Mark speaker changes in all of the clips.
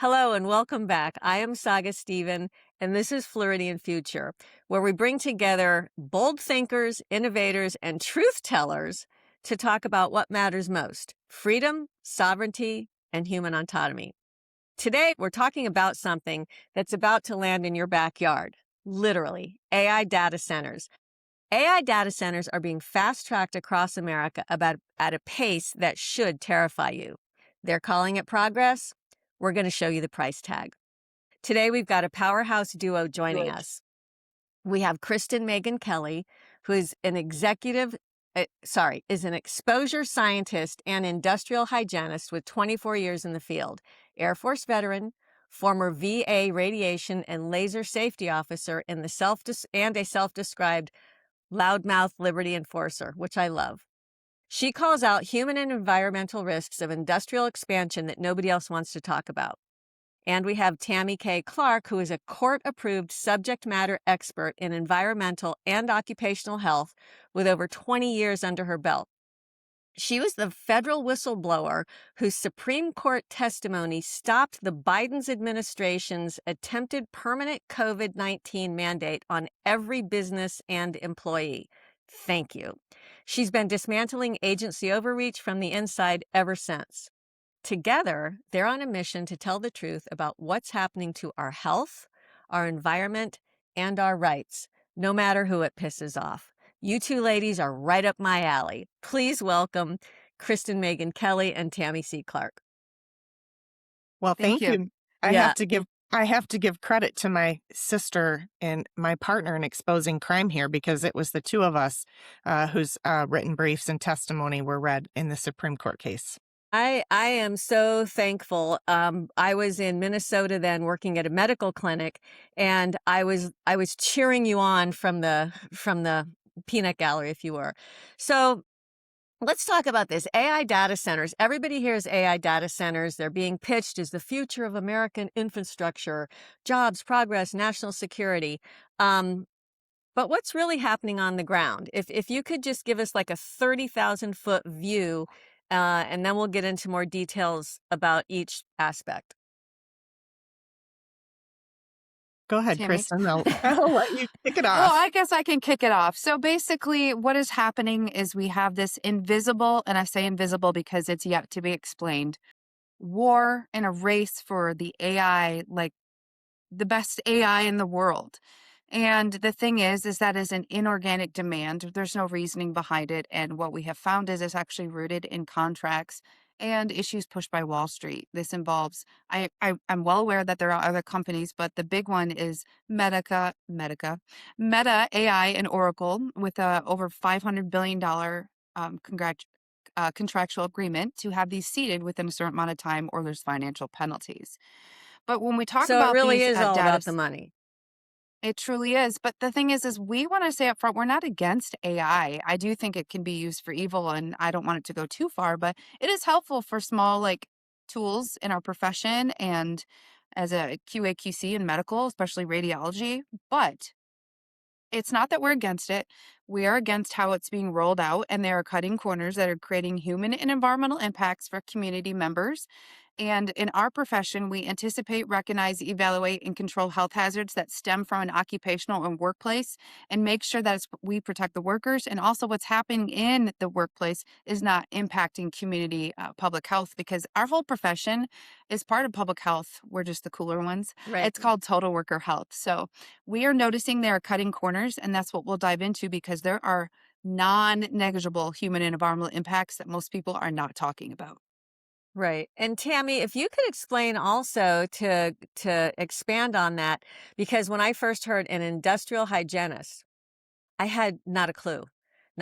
Speaker 1: Hello and welcome back. I am Saga Stephen, and this is Floridian Future, where we bring together bold thinkers, innovators, and truth tellers to talk about what matters most: freedom, sovereignty, and human autonomy. Today, we're talking about something that's about to land in your backyard, literally, AI data centers. AI data centers are being fast-tracked across America at a pace that should terrify you. They're calling it progress. We're going to show you the price tag. Today, we've got a powerhouse duo joining us. We have Kristen Megan Kelly, who is an is an exposure scientist and industrial hygienist with 24 years in the field, Air Force veteran, former VA radiation and laser safety officer and a self-described loudmouth liberty enforcer, which I love. She calls out human and environmental risks of industrial expansion that nobody else wants to talk about. And we have Tammy K. Clark, who is a court-approved subject matter expert in environmental and occupational health with over 20 years under her belt. She was the federal whistleblower whose Supreme Court testimony stopped the Biden administration's attempted permanent COVID-19 mandate on every business and employee. Thank you. She's been dismantling agency overreach from the inside ever since. Together, they're on a mission to tell the truth about what's happening to our health, our environment, and our rights, no matter who it pisses off. You two ladies are right up my alley. Please welcome Kristen Megan Kelly and Tammy C. Clark.
Speaker 2: Well, thank you. I
Speaker 1: Yeah.
Speaker 2: have to give credit to my sister and my partner in exposing crime here, because it was the two of us whose written briefs and testimony were read in the Supreme Court case.
Speaker 1: I am so thankful. I was in Minnesota then working at a medical clinic, and I was cheering you on from the peanut gallery, if you were. So let's talk about this. AI data centers. Everybody hears AI data centers. They're being pitched as the future of American infrastructure, jobs, progress, national security. But what's really happening on the ground? If you could just give us like a 30,000-foot view, and then we'll get into more details about each aspect.
Speaker 2: Go ahead,
Speaker 3: Tammy?
Speaker 2: Kristen. I'll let you kick it
Speaker 3: Well,
Speaker 2: off.
Speaker 3: I guess I can kick it off. So basically, what is happening is we have this invisible, and I say invisible because it's yet to be explained, war and a race for the AI, like the best AI in the world. And the thing is that is an inorganic demand. There's no reasoning behind it. And what we have found is it's actually rooted in contracts and issues pushed by Wall Street. This involves, I'm well aware that there are other companies, but the big one is Meta AI and Oracle with a over $500 billion contractual agreement to have these seeded within a certain amount of time, or there's financial penalties. But when we talk
Speaker 1: So
Speaker 3: about
Speaker 1: it really
Speaker 3: these
Speaker 1: is all
Speaker 3: data,
Speaker 1: about the money.
Speaker 3: it truly is. But the thing is we want to say up front, we're not against AI. I do think it can be used for evil, and I don't want it to go too far, but it is helpful for small tools in our profession and as a QA QC in medical, especially radiology. But it's not that we're against it. We are against how it's being rolled out, and they are cutting corners that are creating human and environmental impacts for community members. And in our profession, we anticipate, recognize, evaluate, and control health hazards that stem from an occupational and workplace, and make sure that we protect the workers, and also what's happening in the workplace is not impacting community public health, because our whole profession is part of public health. We're just the cooler ones.
Speaker 1: Right.
Speaker 3: It's called total worker health. So we are noticing they are cutting corners, and that's what we'll dive into, because there are non-negligible human and environmental impacts that most people are not talking about.
Speaker 1: Right. And Tammy, if you could explain also to expand on that, because when I first heard an industrial hygienist, I had not a clue.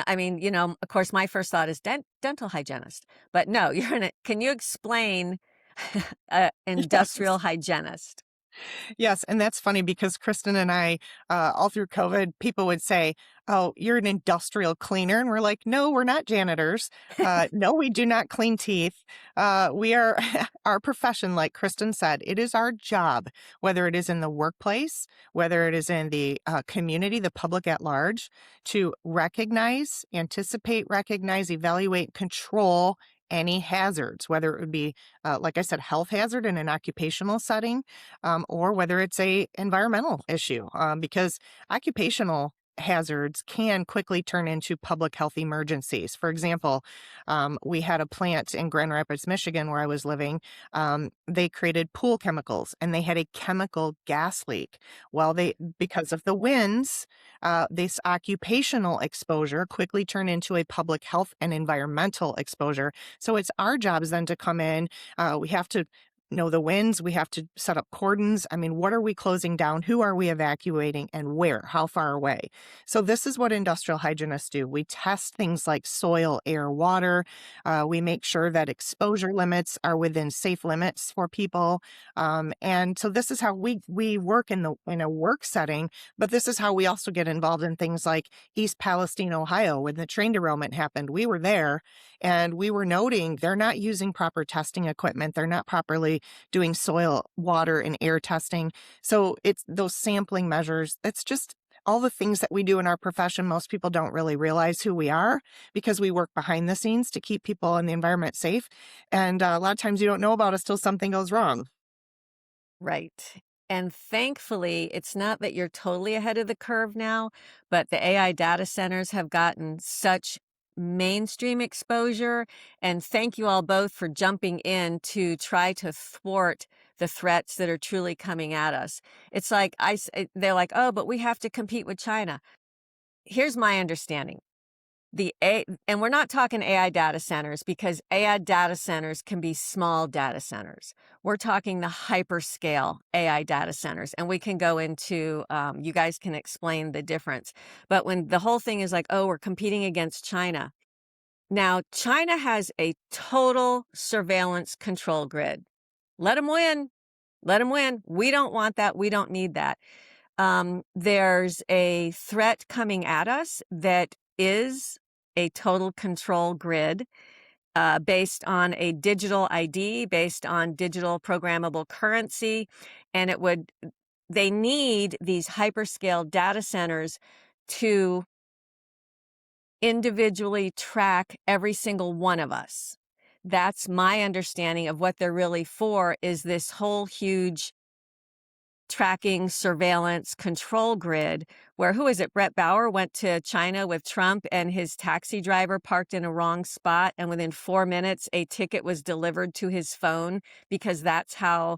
Speaker 1: I mean, of course, my first thought is dental hygienist, but no, can you explain industrial hygienist?
Speaker 2: Yes, and that's funny because Kristen and I, all through COVID, people would say, "Oh, you're an industrial cleaner," and we're like, "No, we're not janitors. No, we do not clean teeth. We are our profession, like Kristen said, it is our job, whether it is in the workplace, whether it is in the community, the public at large, to recognize, anticipate, recognize, evaluate, control any hazards, whether it would be, like I said, health hazard in an occupational setting, or whether it's a environmental issue, because occupational hazards can quickly turn into public health emergencies. For example, we had a plant in Grand Rapids, Michigan, where I was living. They created pool chemicals and they had a chemical gas leak. Well, because of the winds, this occupational exposure quickly turned into a public health and environmental exposure. So it's our jobs then to come in. We have to know the winds. We have to set up cordons. I mean, what are we closing down? Who are we evacuating and where? How far away? So this is what industrial hygienists do. We test things like soil, air, water. We make sure that exposure limits are within safe limits for people. And so this is how we work in a work setting, but this is how we also get involved in things like East Palestine, Ohio, when the train derailment happened. We were there and we were noting they're not using proper testing equipment. They're not properly doing soil, water, and air testing. So it's those sampling measures. It's just all the things that we do in our profession. Most people don't really realize who we are because we work behind the scenes to keep people and the environment safe. And a lot of times you don't know about us till something goes wrong.
Speaker 1: Right. And thankfully, it's not that you're totally ahead of the curve now, but the AI data centers have gotten such mainstream exposure. And thank you all both for jumping in to try to thwart the threats that are truly coming at us. It's like they're like, oh, but we have to compete with China. Here's my understanding. And we're not talking AI data centers because AI data centers can be small data centers. We're talking the hyperscale AI data centers, and we can go into, you guys can explain the difference. But when the whole thing is like, oh, we're competing against China. Now, China has a total surveillance control grid. Let them win. Let them win. We don't want that. We don't need that. There's a threat coming at us that is a total control grid based on a digital ID, based on digital programmable currency. And they need these hyperscale data centers to individually track every single one of us. That's my understanding of what they're really for, is this whole huge tracking, surveillance, control grid where, who is it? Brett Bauer went to China with Trump and his taxi driver parked in a wrong spot. And within 4 minutes, a ticket was delivered to his phone because that's how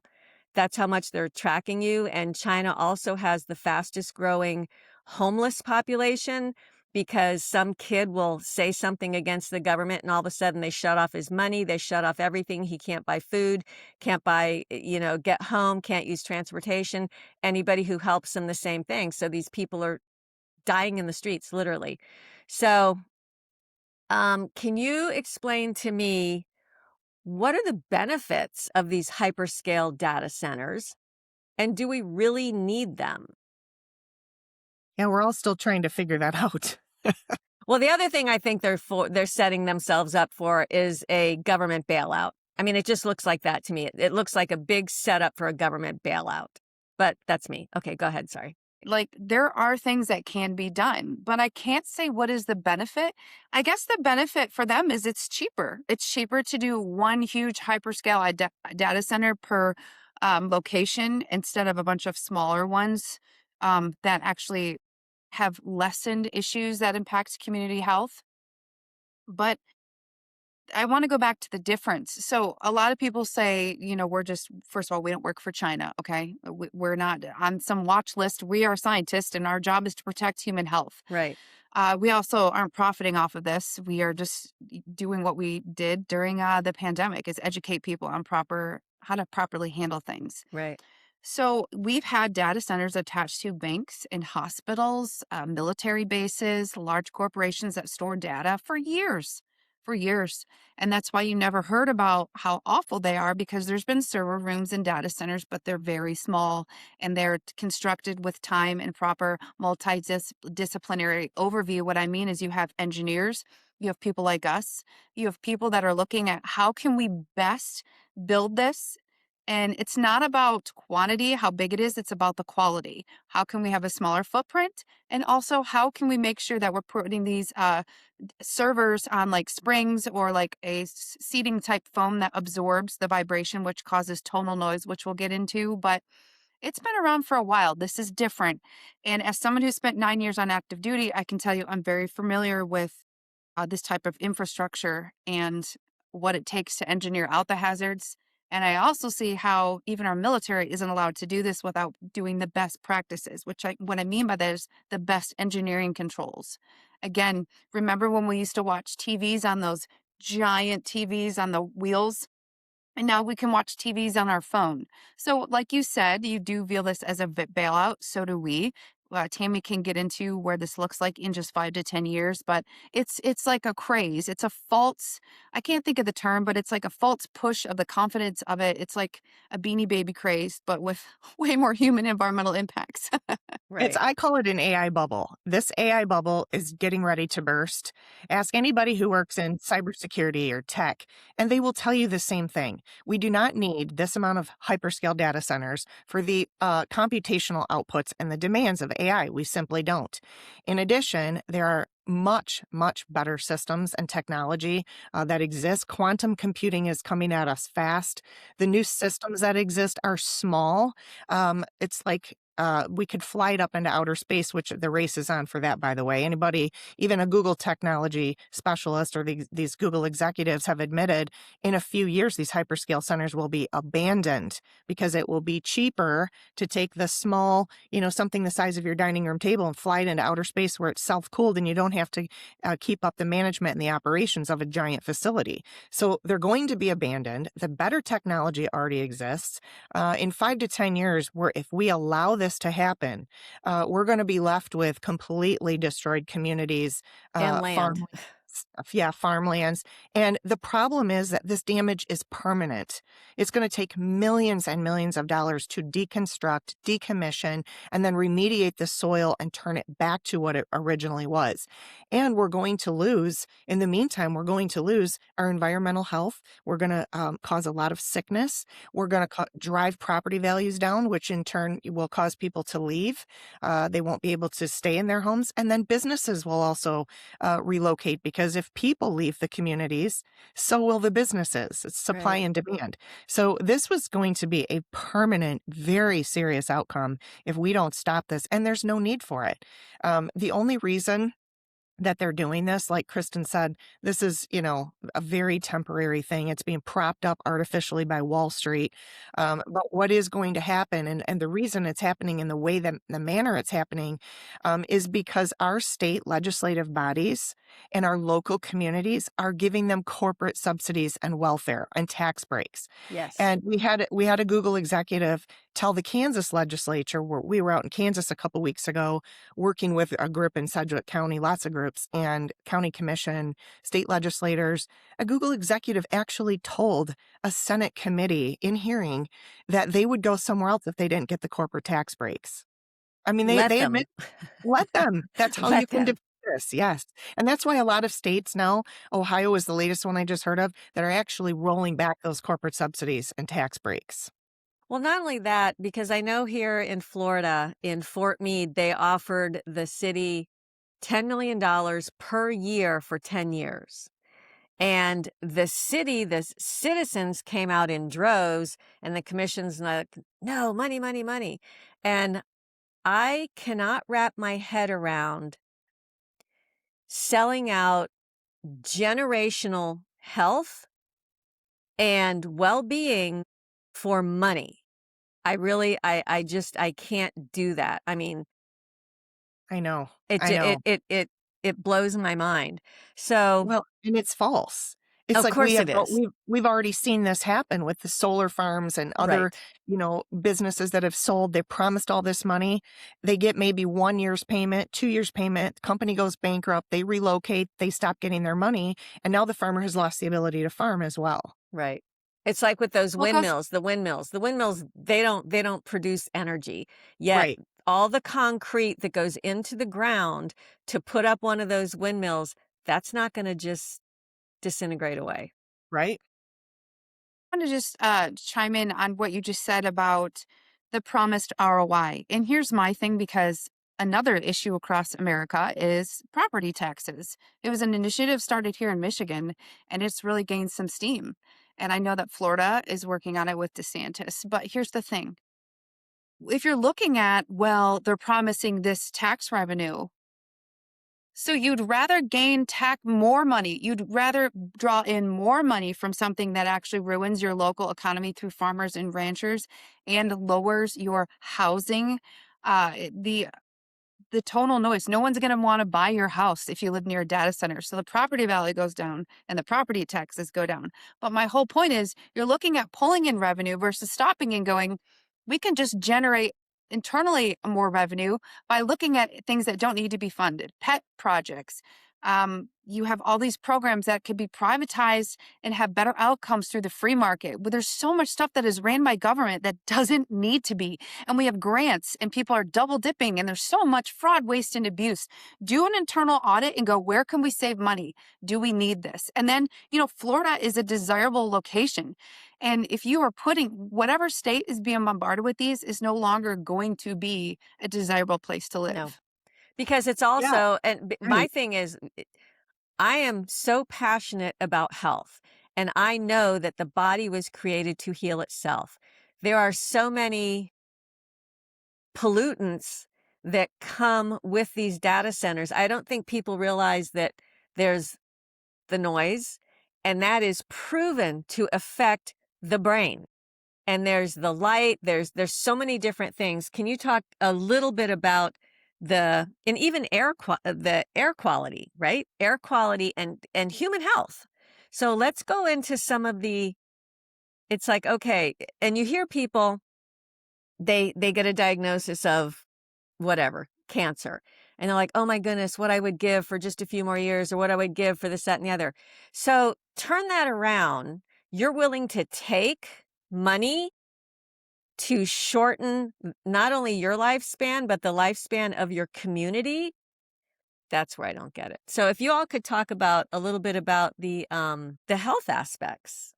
Speaker 1: much they're tracking you. And China also has the fastest growing homeless population because some kid will say something against the government and all of a sudden they shut off his money. They shut off everything. He can't buy food, can't buy, get home, can't use transportation. Anybody who helps him, the same thing. So these people are dying in the streets, literally. So can you explain to me, what are the benefits of these hyperscale data centers? And do we really need them?
Speaker 2: Yeah, we're all still trying to figure that out.
Speaker 1: Well, the other thing I think they're setting themselves up for is a government bailout. I mean, it just looks like that to me. It looks like a big setup for a government bailout. But that's me. Okay, go ahead. Sorry.
Speaker 3: Like, there are things that can be done, but I can't say what is the benefit. I guess the benefit for them is it's cheaper. It's cheaper to do one huge hyperscale data center per location instead of a bunch of smaller ones that actually have lessened issues that impact community health. But I want to go back to the difference. So a lot of people say, first of all, we don't work for China. Okay. We're not on some watch list. We are scientists and our job is to protect human health.
Speaker 1: Right.
Speaker 3: We also aren't profiting off of this. We are just doing what we did during the pandemic, is educate people on how to properly handle things.
Speaker 1: Right.
Speaker 3: So we've had data centers attached to banks and hospitals, military bases, large corporations that store data for years. And that's why you never heard about how awful they are, because there's been server rooms in data centers, but they're very small and they're constructed with time and proper multidisciplinary overview. What I mean is you have engineers, you have people like us, you have people that are looking at how can we best build this And it's not about quantity, how big it is, it's about the quality. How can we have a smaller footprint? And also, how can we make sure that we're putting these servers on like springs or like a seating type foam that absorbs the vibration, which causes tonal noise, which we'll get into. But it's been around for a while. This is different. And as someone who spent 9 years on active duty, I can tell you I'm very familiar with this type of infrastructure and what it takes to engineer out the hazards. And I also see how even our military isn't allowed to do this without doing the best practices, what I mean by that is the best engineering controls. Again, remember when we used to watch TVs on those giant TVs on the wheels? And now we can watch TVs on our phone. So, like you said, you do view this as a bailout. So do we. Tammy can get into where this looks like in just 5 to 10 years, but it's like a craze. It's a false. I can't think of the term, but it's like a false push of the confidence of it. It's like a Beanie Baby craze, but with way more human environmental impacts.
Speaker 1: Right.
Speaker 2: I call it an AI bubble. This AI bubble is getting ready to burst. Ask anybody who works in cybersecurity or tech, and they will tell you the same thing. We do not need this amount of hyperscale data centers for the computational outputs and the demands of AI. We simply don't. In addition, there are much, much better systems and technology that exist. Quantum computing is coming at us fast. The new systems that exist are small. It's like we could fly it up into outer space, which the race is on for that, by the way. Anybody, even a Google technology specialist or these Google executives have admitted in a few years, these hyperscale centers will be abandoned because it will be cheaper to take the small, something the size of your dining room table and fly it into outer space where it's self-cooled and you don't have to keep up the management and the operations of a giant facility. So they're going to be abandoned. The better technology already exists. In 5 to 10 years, if we allow this to happen, we're going to be left with completely destroyed communities,
Speaker 1: And land.
Speaker 2: farmlands. And the problem is that this damage is permanent. It's going to take millions and millions of dollars to deconstruct, decommission, and then remediate the soil and turn it back to what it originally was. And we're going to lose, in the meantime, we're going to lose our environmental health. We're going to cause a lot of sickness. We're going to drive property values down, which in turn will cause people to leave. They won't be able to stay in their homes. And then businesses will also relocate because if people leave the communities, so will the businesses. It's supply
Speaker 1: Right.
Speaker 2: and demand. So this was going to be a permanent, very serious outcome if we don't stop this. And there's no need for it. The only reason that they're doing this, like Kristen said, this is, a very temporary thing. It's being propped up artificially by Wall Street. But what is going to happen, and the reason it's happening in the way that the manner it's happening, is because our state legislative bodies and our local communities are giving them corporate subsidies and welfare and tax breaks.
Speaker 1: Yes.
Speaker 2: And we had a Google executive tell the Kansas legislature, we were out in Kansas a couple weeks ago, working with a group in Sedgwick County, lots of groups, and county commission, state legislators. A Google executive actually told a Senate committee in hearing that they would go somewhere else if they didn't get the corporate tax breaks. I mean,
Speaker 1: Let
Speaker 2: they
Speaker 1: them.
Speaker 2: admit, let them. That's how you
Speaker 1: Let
Speaker 2: can
Speaker 1: them.
Speaker 2: defeat this. Yes. And that's why a lot of states now, Ohio is the latest one I just heard of, that are actually rolling back those corporate subsidies and tax breaks.
Speaker 1: Well, not only that, because I know here in Florida, in Fort Meade, they offered the city $10 million per year for 10 years. And the citizens came out in droves, and the commission's like, no, money, money, money. And I cannot wrap my head around selling out generational health and well-being for money. I can't do that. I mean,
Speaker 2: I know.
Speaker 1: it
Speaker 2: I know.
Speaker 1: it blows my mind. So,
Speaker 2: Well, and it's false. It's
Speaker 1: of
Speaker 2: like
Speaker 1: course it is.
Speaker 2: we've already seen this happen with the solar farms and other,
Speaker 1: Right.
Speaker 2: businesses that have sold. They promised all this money. They get maybe 1 year's payment, 2 years payment. Company goes bankrupt. They relocate. They stop getting their money, and now the farmer has lost the ability to farm as well.
Speaker 1: Right. It's like with those
Speaker 3: Well, cause
Speaker 1: windmills, they don't produce energy. Yet
Speaker 2: Right.
Speaker 1: all the concrete that goes into the ground to put up one of those windmills, that's not going to just disintegrate away.
Speaker 2: Right.
Speaker 3: want to just chime in on what you just said about the promised ROI. And here's my thing, because another issue across America is property taxes. It was an initiative started here in Michigan, and it's really gained some steam. And I know that Florida is working on it with DeSantis. But here's the thing, if you're looking at, well, they're promising this tax revenue, so you'd rather more money. You'd rather draw in more money from something that actually ruins your local economy through farmers and ranchers and lowers your housing. The tonal noise. No one's going to want to buy your house if you live near a data center. So the property value goes down and the property taxes go down. But my whole point is, you're looking at pulling in revenue versus stopping and going, we can just generate internally more revenue by looking at things that don't need to be funded, pet projects. You have all these programs that could be privatized and have better outcomes through the free market. But there's so much stuff that is ran by government that doesn't need to be. And we have grants and people are double dipping and there's so much fraud, waste, and abuse. Do an internal audit and go, where can we save money? Do we need this? And then, Florida is a desirable location. And if you are putting whatever state is being bombarded with these is no longer going to be a desirable place to live.
Speaker 1: No. Because it's
Speaker 2: Yeah,
Speaker 1: also, and my
Speaker 2: right.
Speaker 1: thing is, I am so passionate about health, and I know that the body was created to heal itself. There are so many pollutants that come with these data centers. I don't think people realize that there's the noise, and that is proven to affect the brain. And there's the light, there's so many different things. Can you talk a little bit about and even the air quality, right? Air quality and human health. So let's go into some of it's like, okay, and you hear people, they get a diagnosis of whatever, cancer. And they're like, oh my goodness, what I would give for just a few more years, or what I would give for this, that, and the other. So turn that around. You're willing to take money to shorten not only your lifespan, but the lifespan of your community. That's where I don't get it. So if you all could talk about a little bit about the health aspects.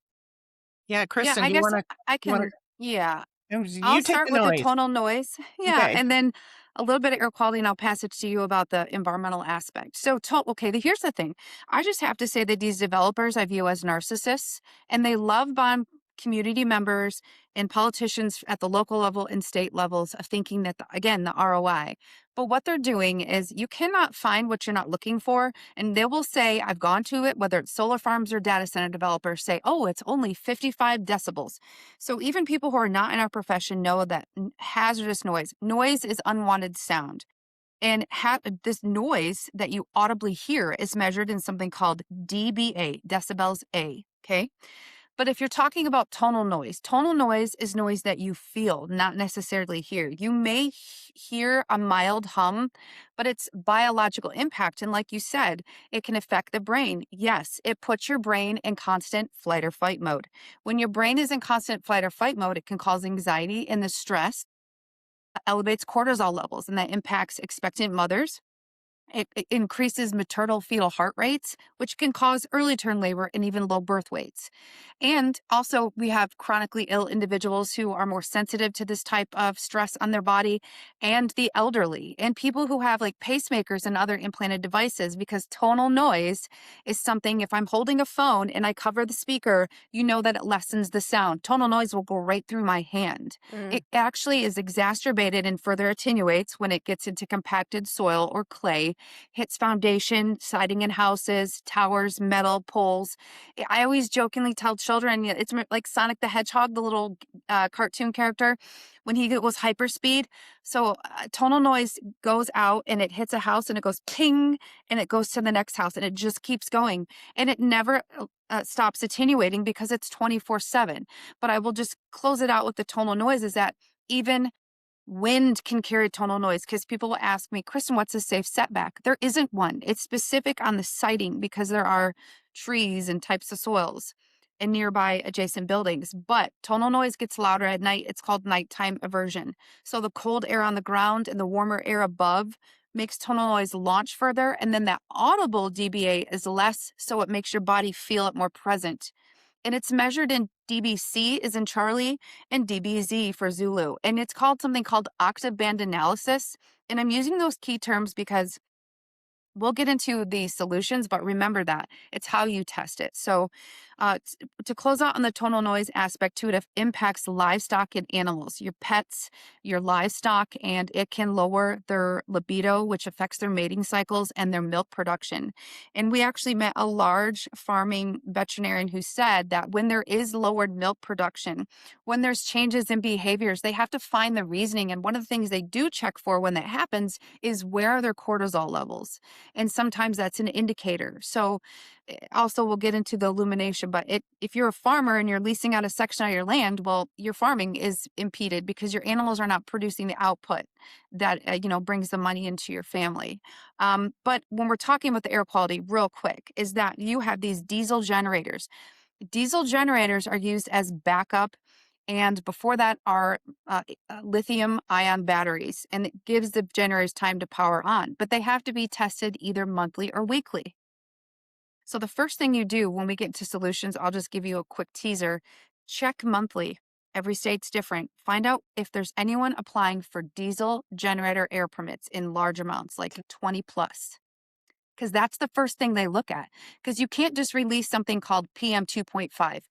Speaker 2: Yeah,
Speaker 3: Yeah,
Speaker 2: Kristen,
Speaker 3: I
Speaker 2: do you
Speaker 3: guess
Speaker 2: wanna
Speaker 3: I
Speaker 2: you wanna
Speaker 3: can. Yeah,
Speaker 2: you
Speaker 3: I'll
Speaker 2: take
Speaker 3: start
Speaker 2: the
Speaker 3: with the
Speaker 2: noise.
Speaker 3: tonal noise. Yeah,
Speaker 2: Okay.
Speaker 3: and then a little bit of air quality, and I'll pass it to you about the environmental aspect. So, okay, here's the thing. I just have to say that these developers I view as narcissists, and they love bomb community members and politicians at the local level and state levels of thinking that, again, the ROI. But what they're doing is you cannot find what you're not looking for. And they will say, I've gone to it, whether it's solar farms or data center developers say, oh, it's only 55 decibels. So even people who are not in our profession know that hazardous noise is unwanted sound. And this noise that you audibly hear is measured in something called dBA, decibels A. Okay. But if you're talking about tonal noise is noise that you feel, not necessarily hear. You may hear a mild hum, but it's biological impact. And like you said, it can affect the brain. Yes, it puts your brain in constant flight or fight mode. When your brain is in constant flight or fight mode, it can cause anxiety, and the stress elevates cortisol levels, and that impacts expectant mothers. It increases maternal fetal heart rates, which can cause early term labor and even low birth weights. And also, we have chronically ill individuals who are more sensitive to this type of stress on their body, and the elderly, and people who have like pacemakers and other implanted devices, because tonal noise is something, if I'm holding a phone and I cover the speaker, you know that it lessens the sound. Tonal noise will go right through my hand.
Speaker 1: Mm.
Speaker 3: It actually is exacerbated and further attenuates when it gets into compacted soil or clay, hits foundation, siding in houses, towers, metal poles. I always jokingly tell children, it's like Sonic the Hedgehog, the little cartoon character, when he goes hyperspeed. So tonal noise goes out and it hits a house and it goes ping and it goes to the next house and it just keeps going. And it never stops attenuating because it's 24/7. But I will just close it out with the tonal noise is that even wind can carry tonal noise, because people will ask me, Kristen, what's a safe setback? There isn't one. It's specific on the siting because there are trees and types of soils and nearby adjacent buildings. But tonal noise gets louder at night. It's called nighttime aversion. So the cold air on the ground and the warmer air above makes tonal noise launch further. And then that audible dBA is less, so it makes your body feel it more present. and it's measured in DBC is in Charlie and DBZ for Zulu. And it's called something called octave band analysis. And I'm using those key terms because we'll get into the solutions, but remember that it's how you test it. So, to close out on the tonal noise aspect too, it impacts livestock and animals, your pets, your livestock, and it can lower their libido, which affects their mating cycles and their milk production. And we actually met a large farming veterinarian who said that when there is lowered milk production, when there's changes in behaviors, they have to find the reasoning. And one of the things they do check for when that happens is where are their cortisol levels? And sometimes that's an indicator. So also we'll get into the illumination, but if you're a farmer and you're leasing out a section of your land, well, your farming is impeded because your animals are not producing the output that brings the money into your family. But when we're talking about the air quality real quick, is that you have these diesel generators. Diesel generators are used as backup, and before that are lithium ion batteries, and it gives the generators time to power on, but they have to be tested either monthly or weekly. So the first thing you do when we get into solutions, I'll just give you a quick teaser. Check monthly. Every state's different. Find out if there's anyone applying for diesel generator air permits in large amounts, like 20 plus, because that's the first thing they look at. Because you can't just release something called PM 2.5.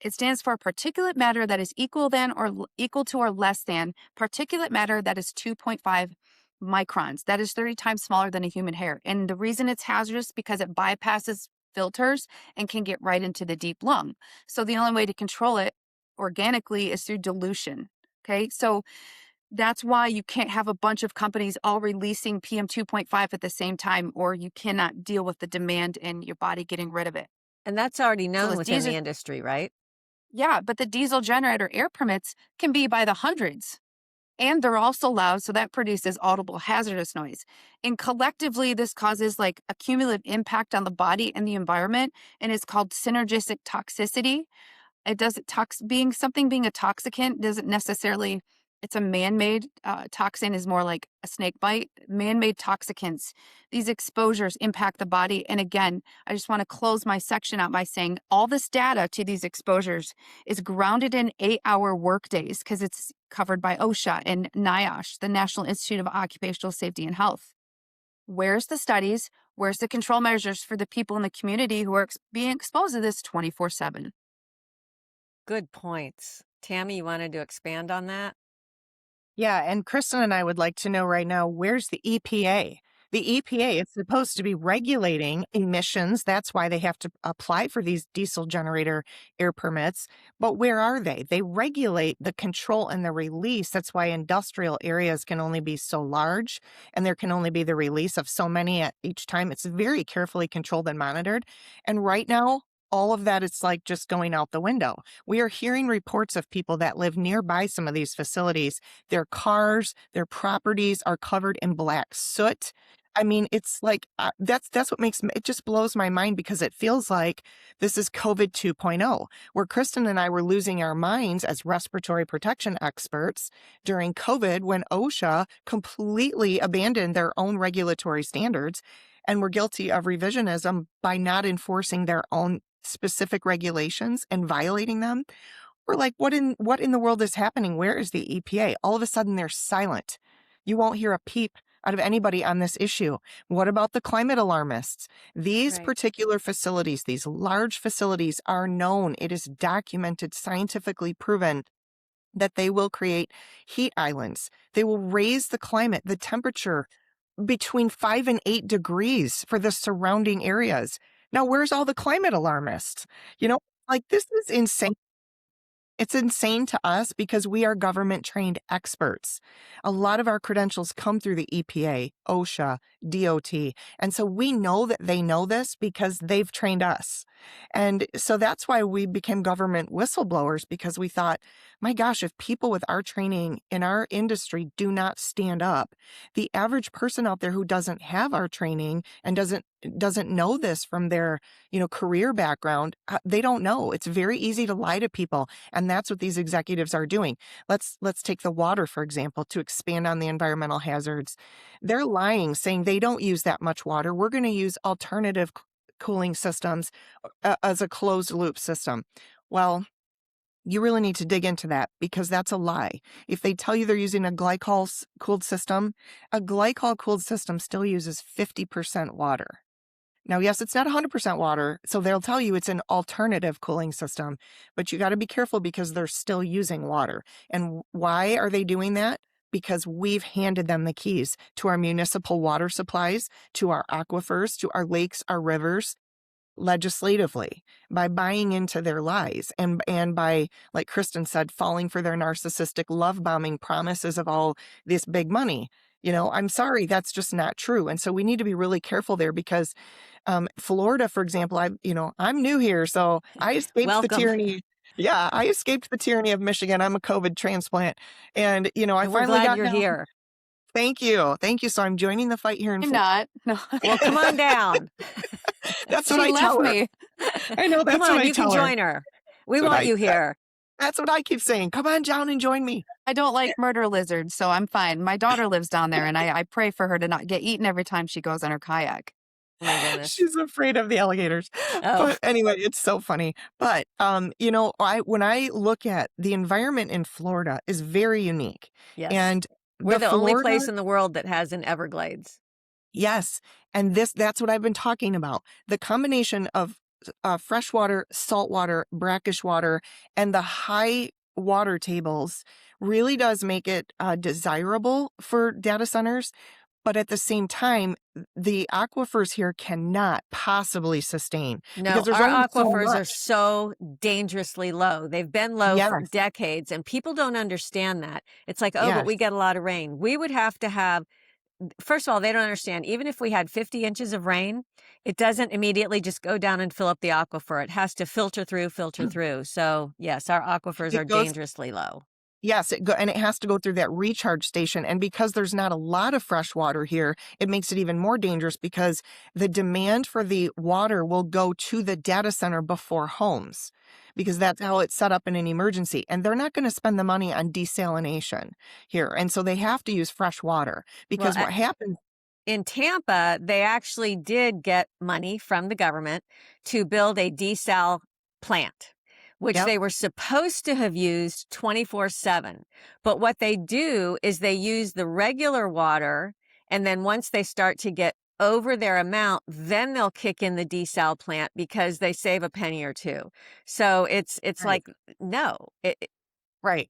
Speaker 3: It stands for particulate matter that is equal to or less than particulate matter that is 2.5 microns. That is 30 times smaller than a human hair. And the reason it's hazardous because it bypasses filters and can get right into the deep lung. So the only way to control it organically is through dilution. Okay, so that's why you can't have a bunch of companies all releasing PM 2.5 at the same time, or you cannot deal with the demand and your body getting rid of it.
Speaker 1: And that's already
Speaker 3: So
Speaker 1: known
Speaker 3: the
Speaker 1: within
Speaker 3: diesel,
Speaker 1: the industry, right?
Speaker 3: yeah, but the diesel generator air permits can be by the hundreds. And they're also loud, so that produces audible hazardous noise. And collectively, this causes like a cumulative impact on the body and the environment, and it's called synergistic toxicity. It doesn't being a toxicant doesn't necessarily, it's a man-made toxin is more like a snake bite. Man-made toxicants, these exposures impact the body. And again, I just want to close my section out by saying all this data to these exposures is grounded in 8-hour work days because it's covered by OSHA and NIOSH, the National Institute of Occupational Safety and Health. Where's the studies? Where's the control measures for the people in the community who are being exposed to this 24/7?
Speaker 1: Good points. Tammy, you wanted to expand on that?
Speaker 2: Yeah, and Kristen and I would like to know right now, where's the EPA? The EPA is supposed to be regulating emissions. That's why they have to apply for these diesel generator air permits. But where are they? They regulate the control and the release. That's why industrial areas can only be so large and there can only be the release of so many at each time. It's very carefully controlled and monitored. And right now, all of that is like just going out the window. We are hearing reports of people that live nearby some of these facilities. Their cars, their properties are covered in black soot. I mean, it's like that's what makes it just blows my mind because it feels like this is COVID 2.0, where Kristen and I were losing our minds as respiratory protection experts during COVID when OSHA completely abandoned their own regulatory standards and were guilty of revisionism by not enforcing their own specific regulations and violating them. We're like, what in the world is happening? Where is the EPA? All of a sudden they're silent. You won't hear a peep out of anybody on this issue. What about the climate alarmists? These
Speaker 3: Right.
Speaker 2: particular facilities, these large facilities are known. It is documented, scientifically proven that they will create heat islands. They will raise the climate, the temperature between 5 and 8 degrees for the surrounding areas. Now, where's all the climate alarmists? You know, like this is insane. It's insane to us because we are government trained experts. A lot of our credentials come through the EPA, OSHA, DOT. And so we know that they know this because they've trained us. And so that's why we became government whistleblowers because we thought, my gosh, if people with our training in our industry do not stand up, the average person out there who doesn't have our training and doesn't know this from their, career background, they don't know. It's very easy to lie to people. And that's what these executives are doing. Let's take the water, for example, to expand on the environmental hazards. They're lying, saying they don't use that much water. We're going to use alternative cooling systems as a closed loop system. Well, you really need to dig into that because that's a lie. If they tell you they're using a glycol-cooled system, a glycol-cooled system still uses 50% water. Now, yes, it's not 100% water, so they'll tell you it's an alternative cooling system, but you got to be careful because they're still using water. And why are they doing that? Because we've handed them the keys to our municipal water supplies, to our aquifers, to our lakes, our rivers, legislatively by buying into their lies and by, like Kristen said, falling for their narcissistic love bombing promises of all this big money. I'm sorry, that's just not true. And so we need to be really careful there because Florida, for example, I'm new here, so I escaped the
Speaker 1: Welcome.
Speaker 2: tyranny. Yeah, I escaped the tyranny of Michigan. I'm a COVID transplant. And, I
Speaker 1: And we're
Speaker 2: finally
Speaker 1: glad
Speaker 2: got
Speaker 1: you're
Speaker 2: down.
Speaker 1: here.
Speaker 2: Thank you. Thank you. So I'm joining the fight here in
Speaker 3: I'm
Speaker 2: Florida.
Speaker 3: not. No.
Speaker 1: Well, come on down.
Speaker 2: That's what
Speaker 3: She
Speaker 2: I
Speaker 3: left
Speaker 2: tell her.
Speaker 3: me.
Speaker 2: I know, that's
Speaker 1: Come
Speaker 2: what
Speaker 1: on,
Speaker 2: I
Speaker 1: you can
Speaker 2: tell her.
Speaker 1: join her. We
Speaker 2: That's what
Speaker 1: want
Speaker 2: I
Speaker 1: you here.
Speaker 2: That's what I keep saying. Come on down and join me.
Speaker 3: I don't like murder lizards, so I'm fine. My daughter lives down there, and I pray for her to not get eaten every time she goes on her kayak.
Speaker 1: Oh my goodness.
Speaker 2: She's afraid of the alligators.
Speaker 1: Oh.
Speaker 2: But anyway, it's so funny. But when I look at the environment in Florida is very unique.
Speaker 1: Yes.
Speaker 2: And
Speaker 1: We're the only
Speaker 2: Florida,
Speaker 1: place in the world that has an Everglades.
Speaker 2: yes. And that's what I've been talking about. The combination of freshwater, saltwater, brackish water, and the high water tables really does make it desirable for data centers. But at the same time, the aquifers here cannot possibly sustain.
Speaker 1: No,
Speaker 2: because there's
Speaker 1: our
Speaker 2: only so
Speaker 1: aquifers are
Speaker 2: much.
Speaker 1: so dangerously low. They've been low for
Speaker 2: Yes.
Speaker 1: decades, and people don't understand that. It's like, oh,
Speaker 2: Yes.
Speaker 1: but we get a lot of rain. We would have to have, first of all, they don't understand. Even if we had 50 inches of rain, it doesn't immediately just go down and fill up the aquifer. It has to filter through. So, yes, our aquifers are
Speaker 2: It goes
Speaker 1: dangerously low.
Speaker 2: Yes, and it has to go through that recharge station. And because there's not a lot of fresh water here, it makes it even more dangerous because the demand for the water will go to the data center before homes because that's how it's set up in an emergency. And they're not going to spend the money on desalination here. And so they have to use fresh water because
Speaker 1: Well,
Speaker 2: what happens.
Speaker 1: in Tampa, they actually did get money from the government to build a desal plant, which
Speaker 2: Yep.
Speaker 1: they were supposed to have used 24/7. But what they do is they use the regular water, and then once they start to get over their amount, then they'll kick in the desal plant because they save a penny or two. So it's
Speaker 2: Right.
Speaker 1: like, no.
Speaker 2: Right.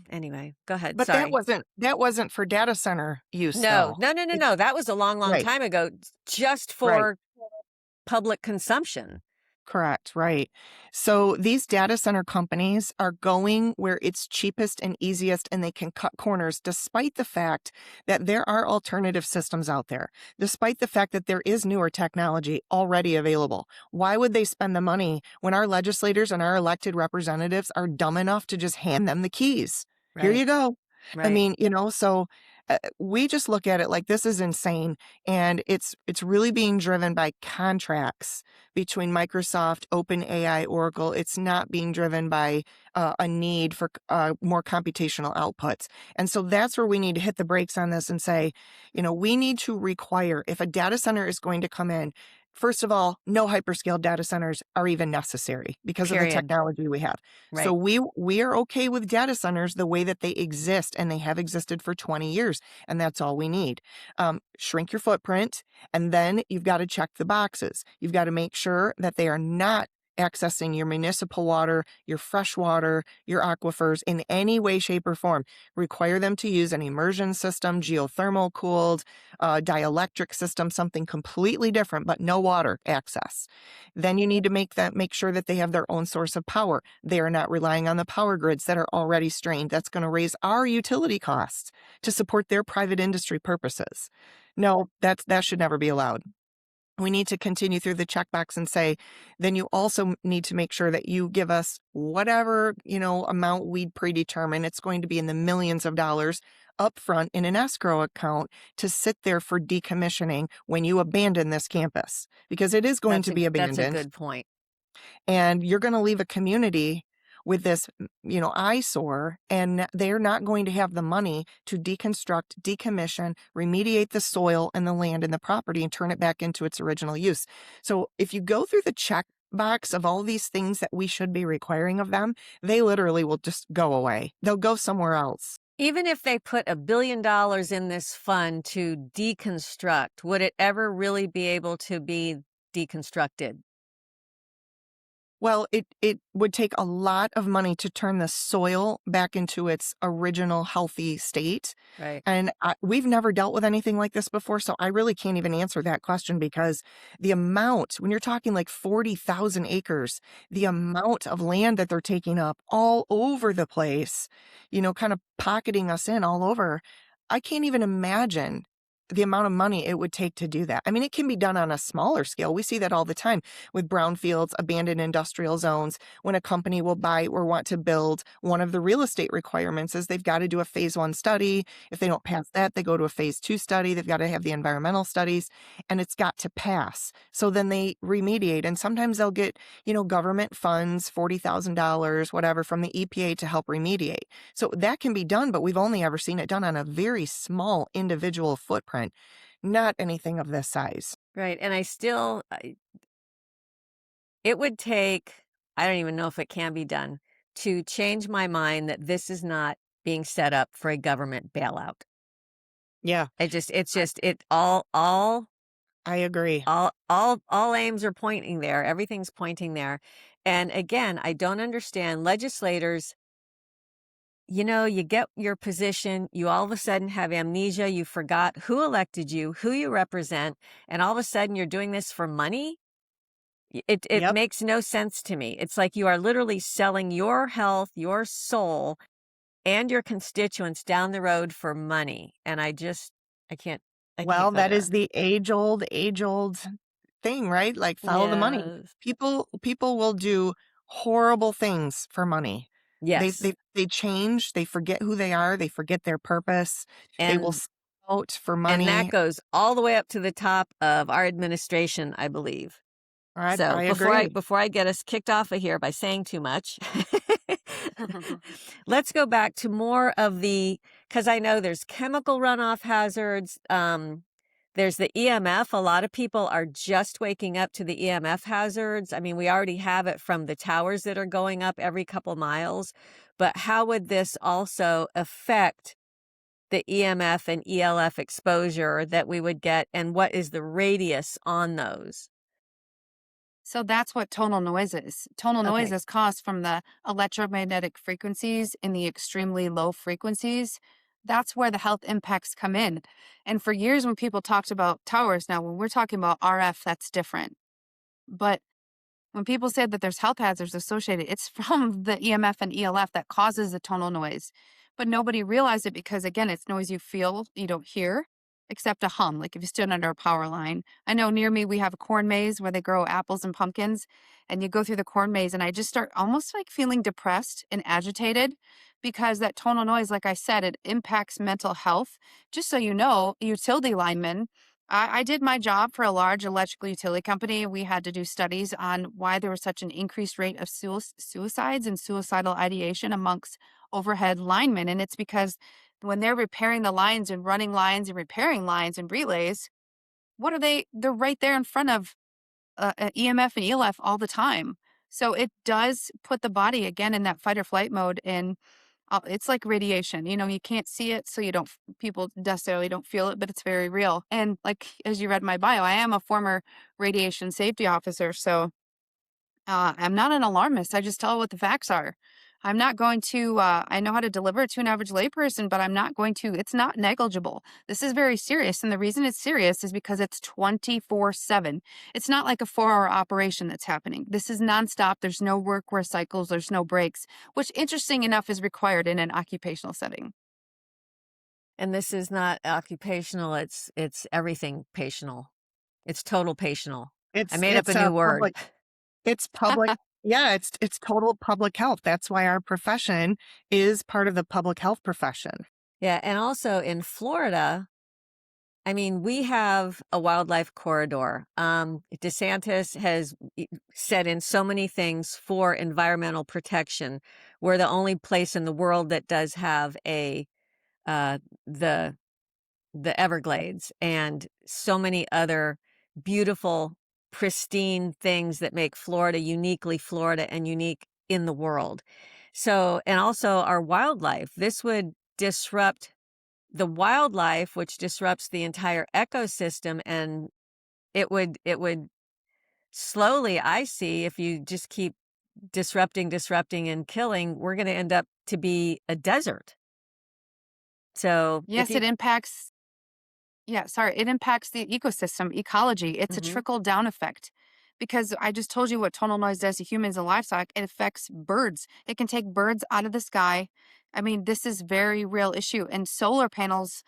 Speaker 1: Anyway, go ahead.
Speaker 2: But
Speaker 1: Sorry.
Speaker 2: that wasn't for data center use,
Speaker 1: No.
Speaker 2: though.
Speaker 1: That was a long, long
Speaker 2: Right.
Speaker 1: time ago, just
Speaker 2: Right.
Speaker 1: for public consumption.
Speaker 2: Correct, right. So these data center companies are going where it's cheapest and easiest and they can cut corners despite the fact that there are alternative systems out there, despite the fact that there is newer technology already available. Why would they spend the money when our legislators and our elected representatives are dumb enough to just hand them the keys? Here
Speaker 1: Right.
Speaker 2: you go. I
Speaker 1: Right.
Speaker 2: mean, so we just look at it like this is insane, and it's really being driven by contracts between Microsoft, OpenAI, Oracle. It's not being driven by a need for more computational outputs. And so that's where we need to hit the brakes on this and say, we need to require, if a data center is going to come in, first of all, no hyperscale data centers are even necessary because of the
Speaker 1: Period.
Speaker 2: technology we have.
Speaker 1: Right.
Speaker 2: So we are okay with data centers the way that they exist, and they have existed for 20 years, and that's all we need. Shrink your footprint, and then you've got to check the boxes. You've got to make sure that they are not accessing your municipal water, your fresh water, your aquifers in any way, shape, or form. Require them to use an immersion system, geothermal cooled, dielectric system, something completely different, but no water access. Then you need to make sure that they have their own source of power. They are not relying on the power grids that are already strained. That's going to raise our utility costs to support their private industry purposes. No, that should never be allowed. We need to continue through the checkbox and say, then you also need to make sure that you give us whatever, amount we predetermine. It's going to be in the millions of dollars upfront in an escrow account to sit there for decommissioning when you abandon this campus, because it is going to be abandoned.
Speaker 1: That's a good point.
Speaker 2: And you're going to leave a community with this, eyesore, and they're not going to have the money to deconstruct, decommission, remediate the soil and the land and the property and turn it back into its original use. So if you go through the box of all these things that we should be requiring of them, they literally will just go away. They'll go somewhere else.
Speaker 1: Even if they put $1 billion in this fund to deconstruct, would it ever really be able to be deconstructed?
Speaker 2: Well, it would take a lot of money to turn the soil back into its original healthy state.
Speaker 1: Right.
Speaker 2: And we've never dealt with anything like this before, so I really can't even answer that question because the amount, when you're talking like 40,000 acres, the amount of land that they're taking up all over the place, kind of pocketing us in all over, I can't even imagine the amount of money it would take to do that. I mean, it can be done on a smaller scale. We see that all the time with brownfields, abandoned industrial zones. When a company will buy or want to build, one of the real estate requirements is they've got to do a phase 1 study. If they don't pass that, they go to a phase 2 study. They've got to have the environmental studies, and it's got to pass. So then they remediate, and sometimes they'll get, government funds, $40,000, whatever, from the EPA to help remediate. So that can be done, but we've only ever seen it done on a very small individual footprint. Not anything of this size.
Speaker 1: Right. And it would take, I don't even know if it can be done, to change my mind that this is not being set up for a government bailout.
Speaker 2: Yeah, I agree.
Speaker 1: All aims are pointing there. Everything's pointing there. And again, I don't understand legislators. You get your position, you all of a sudden have amnesia, you forgot who elected you, who you represent, and all of a sudden you're doing this for money? It
Speaker 2: Yep.
Speaker 1: makes no sense to me. It's like you are literally selling your health, your soul, and your constituents down the road for money. And I can't
Speaker 2: Well,
Speaker 1: go
Speaker 2: that is
Speaker 1: there.
Speaker 2: the age-old thing, right? Like, follow the money.
Speaker 1: Yes.
Speaker 2: People will do horrible things for money. They
Speaker 1: Yes.
Speaker 2: they they change, they forget who they are, they forget their purpose. They will
Speaker 1: And
Speaker 2: sell out for
Speaker 1: and that
Speaker 2: money.
Speaker 1: goes all the way up to the top of our administration, I believe.
Speaker 2: I
Speaker 1: So
Speaker 2: agree.
Speaker 1: before I get us kicked off of here by saying too much, let's go back to more of because I know there's chemical runoff hazards. There's the EMF. A lot of people are just waking up to the EMF hazards. I mean, we already have it from the towers that are going up every couple miles, but how would this also affect the EMF and ELF exposure that we would get, and what is the radius on those?
Speaker 3: So that's what tonal noise is. Tonal noise
Speaker 1: Okay.
Speaker 3: is caused from the electromagnetic frequencies in the extremely low frequencies. That's where the health impacts come in. And for years, when people talked about towers, now when we're talking about RF, that's different. But when people say that there's health hazards associated, it's from the EMF and ELF that causes the tonal noise. But nobody realized it because, again, it's noise you feel, you don't hear, except a hum, like if you stood under a power line. I know near me we have a corn maze where they grow apples and pumpkins, and you go through the corn maze, and I just start almost like feeling depressed and agitated because that tonal noise, like I said, it impacts mental health. Just so you know, utility linemen, I did my job for a large electrical utility company. We had to do studies on why there was such an increased rate of suicides and suicidal ideation amongst overhead linemen. And it's because when they're repairing the lines and running lines and repairing lines and relays, what are they? They're right there in front of EMF and ELF all the time. So it does put the body again in that fight or flight mode. And it's like radiation. You can't see it, so you don't. People necessarily don't feel it, but it's very real. And like as you read my bio, I am a former radiation safety officer, so I'm not an alarmist. I just tell what the facts are. I'm not going to. I know how to deliver it to an average layperson, but I'm not going to. It's not negligible. This is very serious, and the reason it's serious is because it's 24/7. It's not like a 4-hour operation that's happening. This is nonstop. There's no work where cycles. There's no breaks, which, interesting enough, is required in an occupational setting.
Speaker 1: And this is not occupational, it's everything patiental. It's total patiental. I
Speaker 2: It's
Speaker 1: made up a
Speaker 2: it's
Speaker 1: new
Speaker 2: a
Speaker 1: word.
Speaker 2: public it's public yeah, it's total public health. That's why our profession is part of the public health profession.
Speaker 1: Yeah, and also in Florida, I mean, we have a wildlife corridor. DeSantis has said in so many things for environmental protection. We're the only place in the world that does have uh, the Everglades and so many other beautiful pristine things that make Florida uniquely Florida and unique in the world. So, and also our wildlife. This would disrupt the wildlife, which disrupts the entire ecosystem, and it would slowly, I see, if you just keep disrupting and killing, we're going to end up to be a desert. So, if
Speaker 3: Yes,
Speaker 1: you
Speaker 3: it impacts. Yeah, sorry, it impacts the ecosystem, ecology. It's a
Speaker 1: Mhm.
Speaker 3: trickle down effect. Because I just told you what tonal noise does to humans and livestock. It affects birds. It can take birds out of the sky. I mean, this is very real issue. And solar panels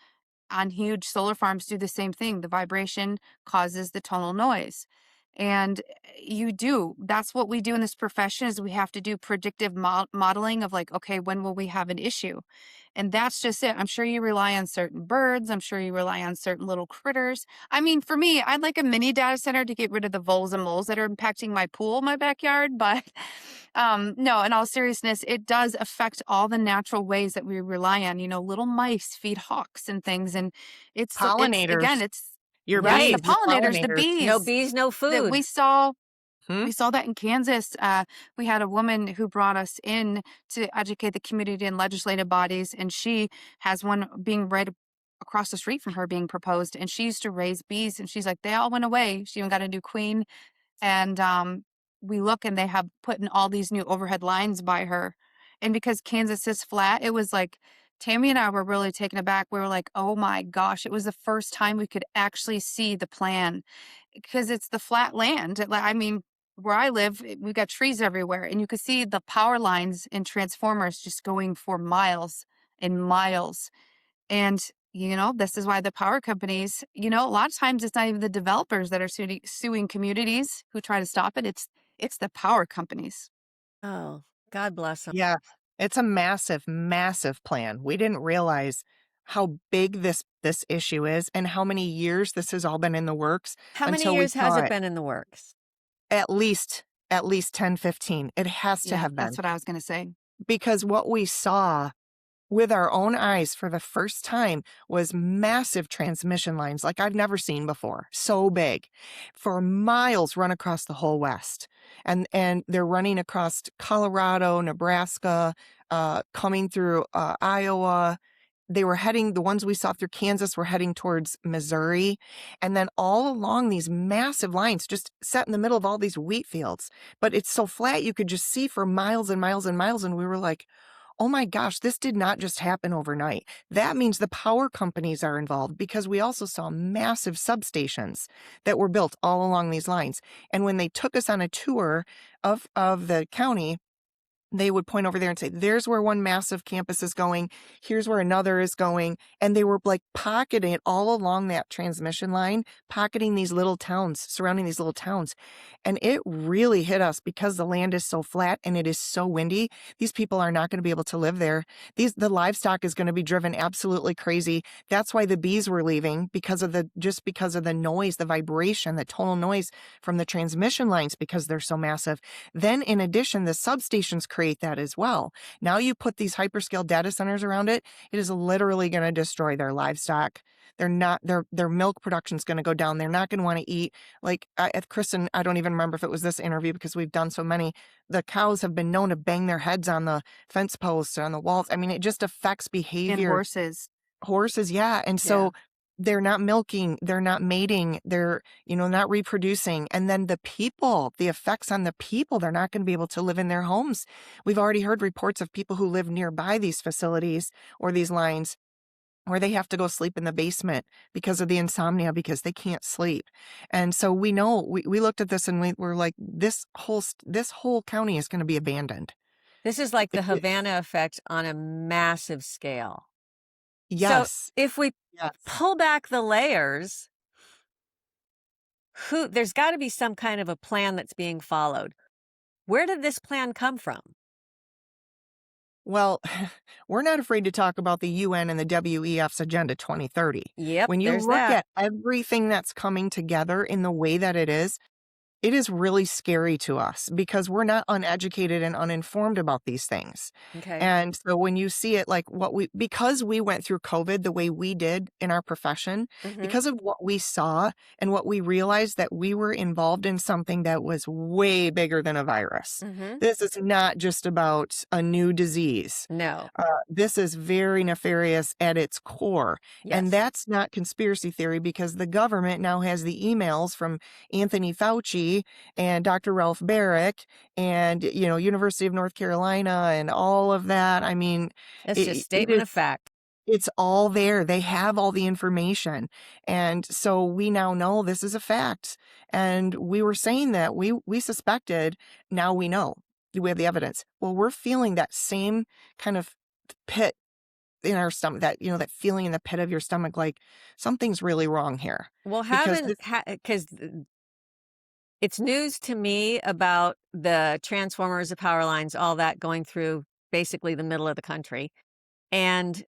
Speaker 3: on huge solar farms do the same thing. The vibration causes the tonal noise. And you do. That's what we do in this profession is we have to do predictive modeling of like, okay, when will we have an issue? And that's just it. I'm sure you rely on certain birds. I'm sure you rely on certain little critters. I mean, for me, I'd like a mini data center to get rid of the voles and moles that are impacting my pool, my backyard. But no, in all seriousness, it does affect all the natural ways that we rely on. Little mice feed hawks and things. And it's again,
Speaker 2: Pollinators, your
Speaker 3: yes, the
Speaker 1: right.
Speaker 2: bees, your
Speaker 3: pollinators, the
Speaker 2: pollinators.
Speaker 1: No
Speaker 3: bees
Speaker 1: bees, no
Speaker 3: that
Speaker 1: food.
Speaker 2: Hmm?
Speaker 3: we saw that in Kansas. We had a woman who brought us in to educate the community and legislative bodies, and she has one being right across the street from her being proposed. And she used to raise bees, and she's like, they all went away. She even got a new queen. And we look, and they have put in all these new overhead lines by her. And because Kansas is flat, it was like Tammy and I were really taken aback. We were like, oh my gosh, it was the first time we could actually see the plan because it's the flat land. I mean, where I live, we've got trees everywhere, and you could see the power lines and transformers just going for miles and miles. And, this is why the power companies, a lot of times it's not even the developers that are suing communities who try to stop it. It's the power companies.
Speaker 1: Oh, God bless them.
Speaker 2: Yeah, it's a massive, massive plan. We didn't realize how big this issue is and how many years this has all been in the works
Speaker 1: How many
Speaker 2: until we
Speaker 1: years has
Speaker 2: saw
Speaker 1: it
Speaker 2: it.
Speaker 1: been in the works?
Speaker 2: At least 10, 15. It has to
Speaker 3: Yeah,
Speaker 2: have
Speaker 3: that's
Speaker 2: been
Speaker 3: what I was going to say.
Speaker 2: because what we saw with our own eyes for the first time was massive transmission lines like I've never seen before. So big for miles run across the whole West. And they're running across Colorado, Nebraska, coming through Iowa. The ones we saw through Kansas were heading towards Missouri. And then all along these massive lines just set in the middle of all these wheat fields. But it's so flat you could just see for miles and miles and miles. And we were like, oh my gosh, this did not just happen overnight. That means the power companies are involved because we also saw massive substations that were built all along these lines. And when they took us on a tour of the county, they would point over there and say, there's where one massive campus is going. Here's where another is going. And they were like pocketing it all along that transmission line, pocketing these little towns, surrounding these little towns. And it really hit us because the land is so flat and it is so windy. These people are not going to be able to live there. The livestock is going to be driven absolutely crazy. That's why the bees were leaving because of the noise, the vibration, the tonal noise from the transmission lines because they're so massive. Then in addition, the substations create that as well. Now you put these hyperscale data centers around it, it is literally going to destroy their livestock. Their milk production is going to go down. They're not going to want to eat. Like at Kristen, I don't even remember if it was this interview because we've done so many. The cows have been known to bang their heads on the fence posts or on the walls. I mean, it just affects
Speaker 3: And
Speaker 2: behavior.
Speaker 3: horses.
Speaker 2: Yeah. And so they're not milking, they're not mating, they're, not reproducing. And then the effects on the people, they're not going to be able to live in their homes. We've already heard reports of people who live nearby these facilities or these lines where they have to go sleep in the basement because of the insomnia because they can't sleep. And so we know, we looked at this and we were like, this whole county is going to be abandoned.
Speaker 1: This is like the
Speaker 2: It- it-
Speaker 1: Havana effect on a massive scale.
Speaker 2: yes.
Speaker 1: So if we
Speaker 2: Yes.
Speaker 1: pull back the layers, there's got to be some kind of a plan that's being followed. Where did this plan come from?
Speaker 2: Well, we're not afraid to talk about the UN and the WEF's Agenda 2030.
Speaker 1: Yep,
Speaker 2: When you
Speaker 1: there's
Speaker 2: look
Speaker 1: that.
Speaker 2: at everything that's coming together in the way that it is, it is really scary to us because we're not uneducated and uninformed about these things.
Speaker 1: Okay.
Speaker 2: And so when you see it like because we went through COVID the way we did in our profession,
Speaker 1: Hmm.
Speaker 2: because of what we saw and what we realized that we were involved in something that was way bigger than a virus.
Speaker 1: Hmm.
Speaker 2: This is not just about a new disease.
Speaker 1: No.
Speaker 2: This is very nefarious at its core. And
Speaker 1: Yes.
Speaker 2: that's not conspiracy theory because the government now has the emails from Anthony Fauci and Dr. Ralph Barrick and, University of North Carolina and all of that. I mean,
Speaker 1: It's just
Speaker 2: it
Speaker 1: statement
Speaker 2: is,
Speaker 1: of fact.
Speaker 2: it's all there. They have all the information. And so we now know this is a fact. And we were saying that we suspected, now we know. We have the evidence. Well, we're feeling that same kind of pit in our stomach, that feeling in the pit of your stomach, like something's really wrong here.
Speaker 1: Well,
Speaker 2: Because
Speaker 1: haven't because it's news to me about the transformers, the power lines, all that going through basically the middle of the country. And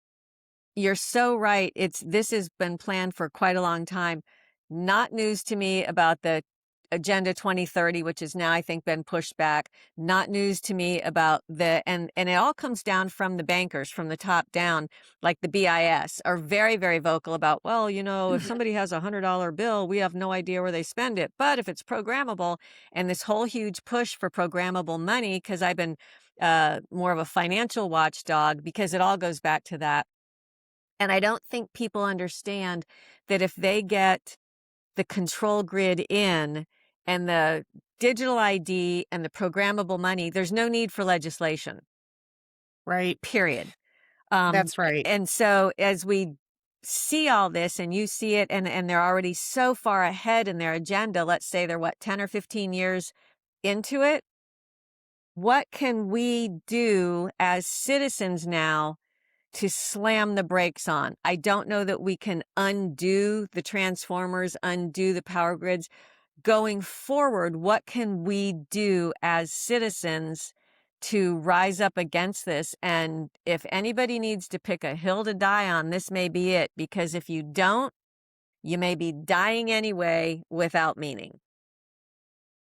Speaker 1: you're so right. This has been planned for quite a long time. Not news to me about the Agenda 2030, which has now, I think, been pushed back. Not news to me about and it all comes down from the bankers, from the top down, like the BIS are very, very vocal about, well, if somebody has $100 bill, we have no idea where they spend it. But if it's programmable, and this whole huge push for programmable money, because I've been more of a financial watchdog, because it all goes back to that. And I don't think people understand that if they get the control grid in and the digital ID and the programmable money, there's no need for legislation,
Speaker 2: right,
Speaker 1: period.
Speaker 2: that's right.
Speaker 1: And so as we see all this and you see it and they're already so far ahead in their agenda, let's say they're 10 or 15 years into it, what can we do as citizens now to slam the brakes on? I don't know that we can undo the transformers, undo the power grids. Going forward, what can we do as citizens to rise up against this? And if anybody needs to pick a hill to die on, this may be it, because if you don't, you may be dying anyway without meaning.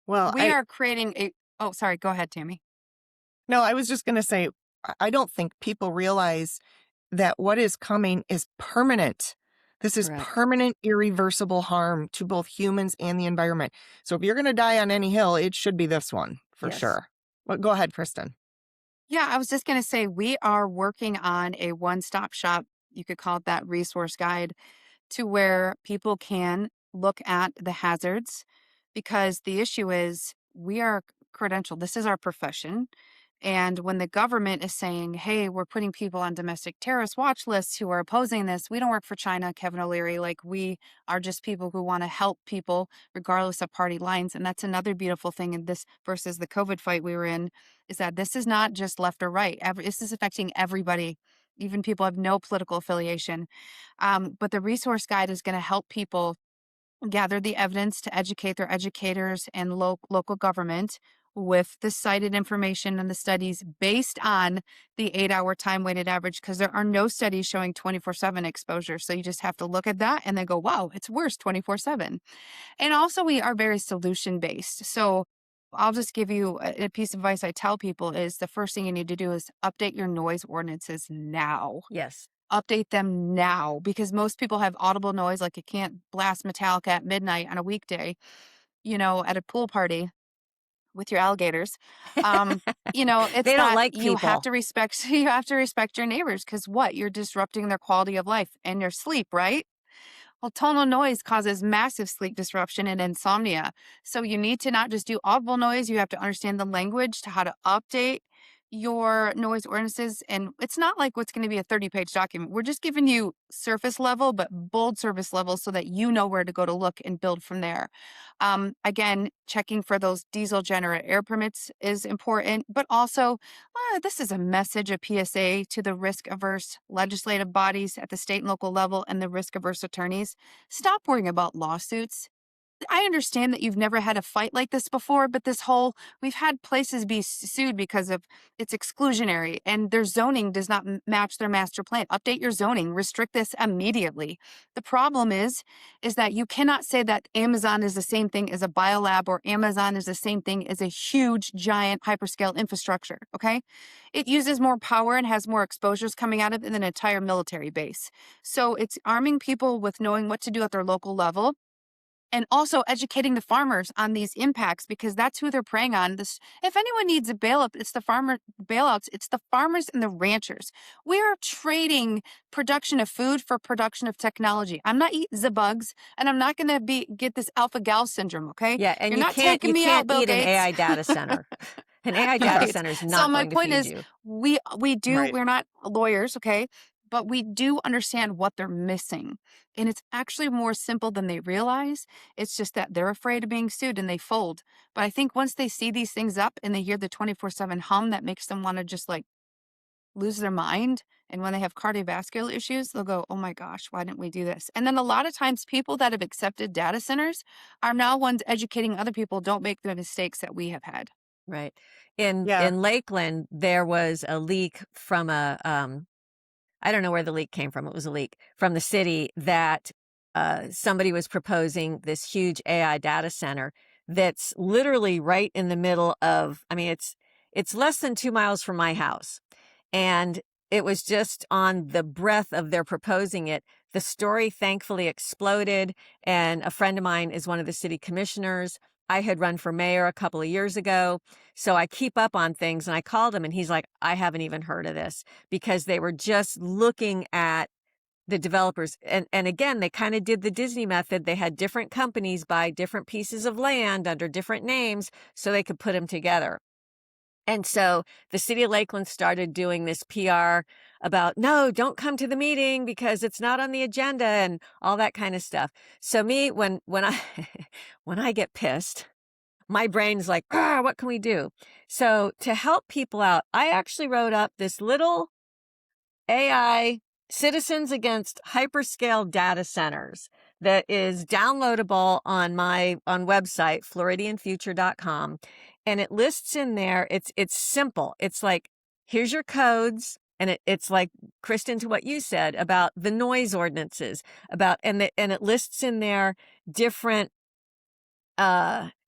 Speaker 2: Well,
Speaker 3: We are creating a oh, sorry, go ahead, Tammy.
Speaker 2: no, I was just going to say, I don't think people realize that what is coming is permanent. This is
Speaker 1: Correct.
Speaker 2: permanent, irreversible harm to both humans and the environment. So if you're going to die on any hill, it should be this one for
Speaker 1: Yes.
Speaker 2: sure. But go ahead, Kristen.
Speaker 3: Yeah, I was just going to say we are working on a one-stop shop. You could call it that resource guide to where people can look at the hazards because the issue is we are credentialed. This is our profession. And when the government is saying, hey, we're putting people on domestic terrorist watch lists who are opposing this, we don't work for China, Kevin O'Leary. Like, we are just people who want to help people regardless of party lines. And that's another beautiful thing in this versus the COVID fight we were in, is that this is not just left or right. This is affecting everybody, even people who have no political affiliation. But the resource guide is going to help people gather the evidence to educate their educators and local government with the cited information and the studies based on the 8-hour time weighted average, because there are no studies showing 24/7 exposure. So you just have to look at that and then go, wow, it's worse 24/7. And also, we are very solution based. So I'll just give you a piece of advice I tell people is the first thing you need to do is update your noise ordinances now.
Speaker 1: Yes.
Speaker 3: Update them now, because most people have audible noise, like you can't blast Metallica at midnight on a weekday, at a pool party with your alligators. Um, it's
Speaker 1: They don't
Speaker 3: not,
Speaker 1: like
Speaker 3: you have
Speaker 1: people.
Speaker 3: to respect, you have to respect your neighbors, because what? You're disrupting their quality of life and their sleep, right? Well, tonal noise causes massive sleep disruption and insomnia. So you need to not just do audible noise, you have to understand the language to how to update your noise ordinances. And it's not like what's going to be a 30-page document. We're just giving you surface level, but bold surface level so that you know where to go to look and build from there. Again, checking for those diesel generator air permits is important, but also this is a message, a PSA to the risk averse legislative bodies at the state and local level and the risk averse attorneys. Stop worrying about lawsuits. I understand that you've never had a fight like this before, but we've had places be sued because of it's exclusionary and their zoning does not match their master plan. Update your zoning, restrict this immediately. The problem is that you cannot say that Amazon is the same thing as a biolab or Amazon is the same thing as a huge, giant hyperscale infrastructure. Okay. It uses more power and has more exposures coming out of it than an entire military base. So it's arming people with knowing what to do at their local level and also educating the farmers on these impacts because that's who they're preying on. This, if anyone needs a bailout, it's the farmer bailouts. It's the farmers and the ranchers. We are trading production of food for production of technology. I'm not eating the bugs, and I'm not going to get this alpha gal syndrome. Okay,
Speaker 1: Yeah, and
Speaker 3: you're
Speaker 1: you
Speaker 3: not
Speaker 1: can't
Speaker 3: taking me out, Bill
Speaker 1: eat
Speaker 3: Gates.
Speaker 1: an AI data center. An AI data
Speaker 3: Right.
Speaker 1: center is
Speaker 3: So
Speaker 1: not
Speaker 3: my
Speaker 1: going to
Speaker 3: point
Speaker 1: feed
Speaker 3: is,
Speaker 1: you.
Speaker 2: Right.
Speaker 3: we're not lawyers, okay? But we do understand what they're missing. And it's actually more simple than they realize. It's just that they're afraid of being sued and they fold. But I think once they see these things up and they hear the 24/7 hum that makes them want to just like lose their mind. And when they have cardiovascular issues, they'll go, oh my gosh, why didn't we do this? And then a lot of times people that have accepted data centers are now ones educating other people, don't make the mistakes that we have had.
Speaker 1: Right. In
Speaker 2: Yeah.
Speaker 1: Lakeland, there was a leak from a I don't know where the leak came from. It was a leak from the city that somebody was proposing this huge AI data center that's literally right in the middle of, I mean, it's less than 2 miles from my house. And it was just on the breadth of their proposing it. The story thankfully exploded. And a friend of mine is one of the city commissioners. I had run for mayor a couple of years ago. So I keep up on things and I called him and he's like, I haven't even heard of this because they were just looking at the developers. And again, they kind of did the Disney method. They had different companies buy different pieces of land under different names so they could put them together. And so the city of Lakeland started doing this PR about, no, don't come to the meeting because it's not on the agenda and all that kind of stuff. So me, when I, when I get pissed, my brain's like, what can we do? So to help people out, I actually wrote up this little AI Citizens Against Hyperscale Data Centers that is downloadable on my website, floridianfuture.com. And it lists in there, it's simple. It's like, here's your codes. And it's like, Kristen, to what you said about the noise ordinances, and it lists in there different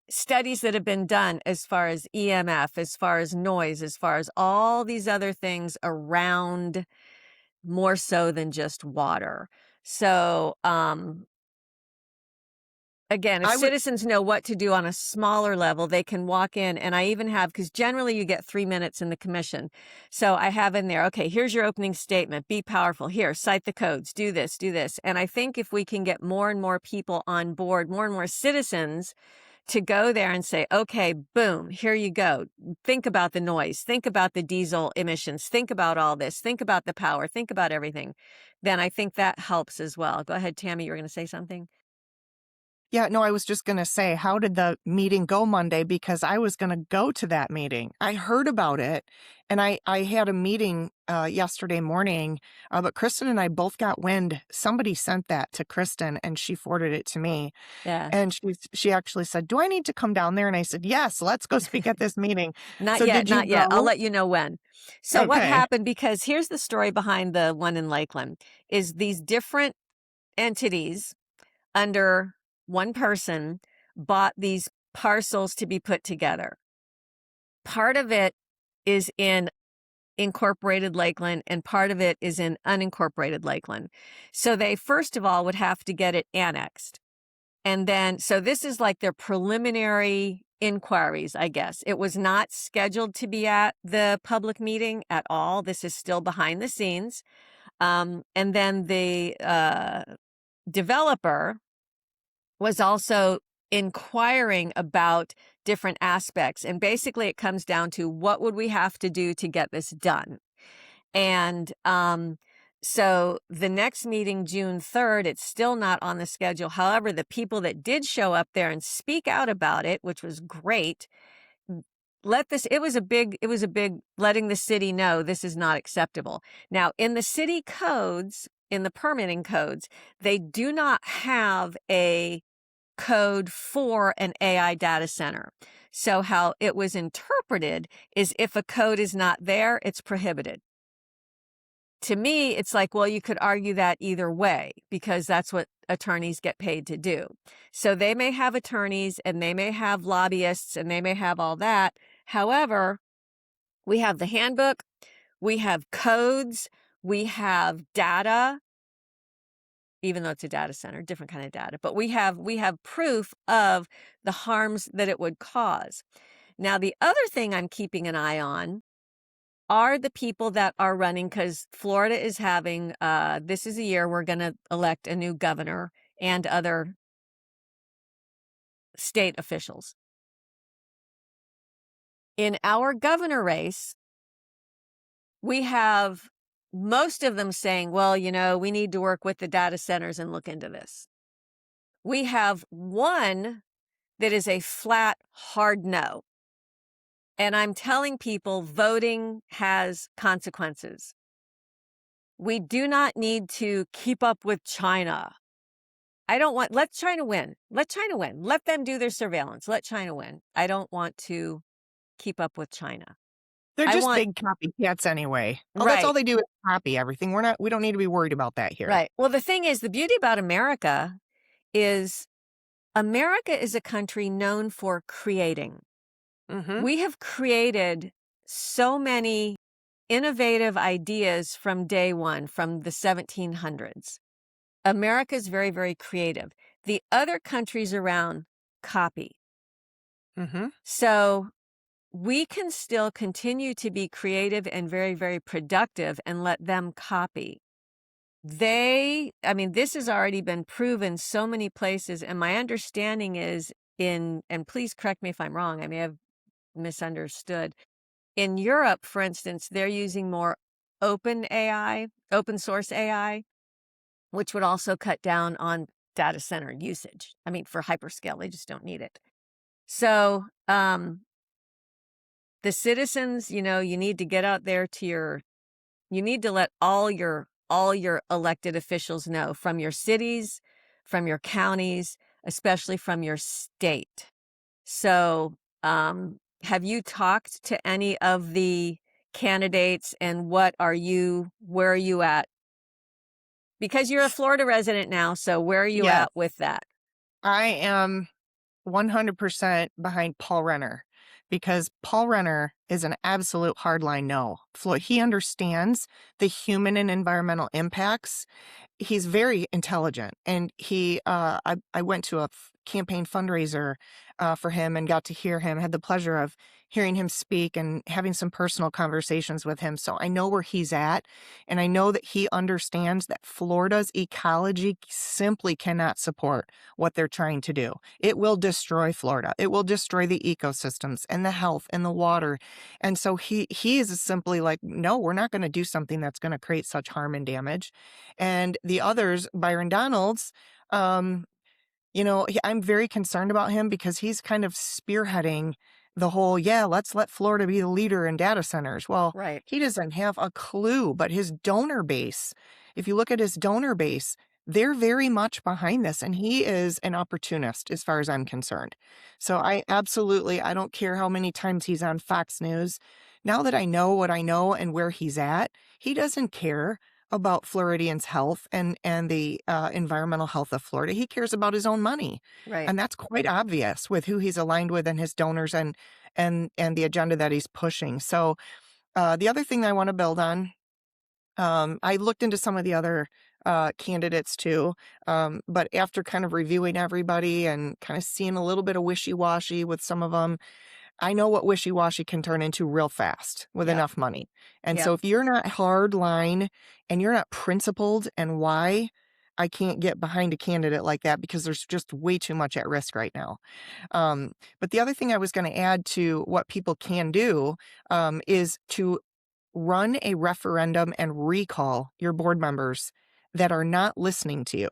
Speaker 1: studies that have been done as far as EMF, as far as noise, as far as all these other things around more so than just water. So, again, if
Speaker 2: I would
Speaker 1: citizens know what to do on a smaller level, they can walk in. And I even have, because generally you get 3 minutes in the commission. So I have in there, okay, here's your opening statement. Be powerful. Here, cite the codes. Do this, do this. And I think if we can get more and more people on board, more and more citizens to go there and say, okay, boom, here you go. Think about the noise. Think about the diesel emissions. Think about all this. Think about the power. Think about everything. Then I think that helps as well. Go ahead, Tammy. You were going to say something?
Speaker 2: Yeah, no, I was just going to say, how did the meeting go Monday? Because I was going to go to that meeting. I heard about it, and I had a meeting yesterday morning, but Kristen and I both got wind. Somebody sent that to Kristen, and she forwarded it to me.
Speaker 1: Yeah.
Speaker 2: And she actually said, do I need to come down there? And I said, yes, let's go speak at this meeting.
Speaker 1: Not
Speaker 2: So
Speaker 1: yet,
Speaker 2: did you
Speaker 1: not yet. I'll
Speaker 2: go?
Speaker 1: let you know when. So what
Speaker 2: Okay.
Speaker 1: happened, because here's the story behind the one in Lakeland, is these different entities under one person bought these parcels to be put together. Part of it is in incorporated Lakeland and part of it is in unincorporated Lakeland. So they first of all would have to get it annexed. And then, so this is like their preliminary inquiries, I guess. It was not scheduled to be at the public meeting at all. This is still behind the scenes. And then the developer was also inquiring about different aspects. And basically it comes down to, what would we have to do to get this done? And so the next meeting, June 3rd, it's still not on the schedule. However, the people that did show up there and speak out about it, which was great, it was a big letting the city know this is not acceptable. Now, in the city codes, in the permitting codes, they do not have a code for an AI data center. So how it was interpreted is if a code is not there, it's prohibited. To me, it's like, well, you could argue that either way because that's what attorneys get paid to do. So they may have attorneys and they may have lobbyists and they may have all that. However, we have the handbook, we have codes, we have data, even though it's a data center, different kind of data, but we have proof of the harms that it would cause. Now, the other thing I'm keeping an eye on are the people that are running, because Florida is having, this is a year we're going to elect a new governor and other state officials. In our governor race, we have most of them saying, well, we need to work with the data centers and look into this. We have one that is a flat, hard no. And I'm telling people voting has consequences. We do not need to keep up with China. Let China win. Let China win. Let them do their surveillance. Let China win. I don't want to keep up with China.
Speaker 2: They're just big copycats anyway. Oh,
Speaker 1: Right.
Speaker 2: That's all they do is copy everything. We don't need to be worried about that here.
Speaker 1: Right. Well, the thing is, the beauty about America is a country known for creating.
Speaker 2: Mm-hmm.
Speaker 1: We have created so many innovative ideas from day one, from the 1700s. America is very, very creative. The other countries around copy.
Speaker 2: Mm-hmm.
Speaker 1: So we can still continue to be creative and very, very productive and let them copy. This has already been proven so many places. And my understanding is and please correct me if I'm wrong, I may have misunderstood. In Europe, for instance, they're using more open source AI, which would also cut down on data center usage. For hyperscale, they just don't need it. So, the citizens, you need to get out there you need to let all your elected officials know, from your cities, from your counties, especially from your state. So, have you talked to any of the candidates, and where are you at? Because you're a Florida resident now, so where are you
Speaker 2: Yes.
Speaker 1: at with that?
Speaker 2: I am 100% behind Paul Renner, because Paul Renner is an absolute hardline no. He understands the human and environmental impacts. He's very intelligent, and I went to a campaign fundraiser for him and got to hear him, had the pleasure of hearing him speak and having some personal conversations with him. So I know where he's at, and I know that he understands that Florida's ecology simply cannot support what they're trying to do. It will destroy Florida. It will destroy the ecosystems and the health and the water. And so he is simply like, no, we're not going to do something that's going to create such harm and damage. And the others, Byron Donalds, I'm very concerned about him because he's kind of spearheading the whole, let's let Florida be the leader in data centers. Well,
Speaker 1: Right.
Speaker 2: He doesn't have a clue, but his donor base, if you look at his donor base, they're very much behind this, and he is an opportunist as far as I'm concerned. So I don't care how many times he's on Fox News. Now that I know what I know and where he's at, he doesn't care about Floridians' health and the environmental health of Florida. He cares about his own money.
Speaker 1: Right.
Speaker 2: And that's quite obvious with who he's aligned with and his donors and the agenda that he's pushing. So the other thing I want to build on, I looked into some of the other candidates too, but after kind of reviewing everybody and kind of seeing a little bit of wishy-washy with some of them, I know what wishy-washy can turn into real fast with enough money. And so if you're not hard line and you're not principled, and why, I can't get behind a candidate like that because there's just way too much at risk right now. But the other thing I was going to add to what people can do is to run a referendum and recall your board members that are not listening to you.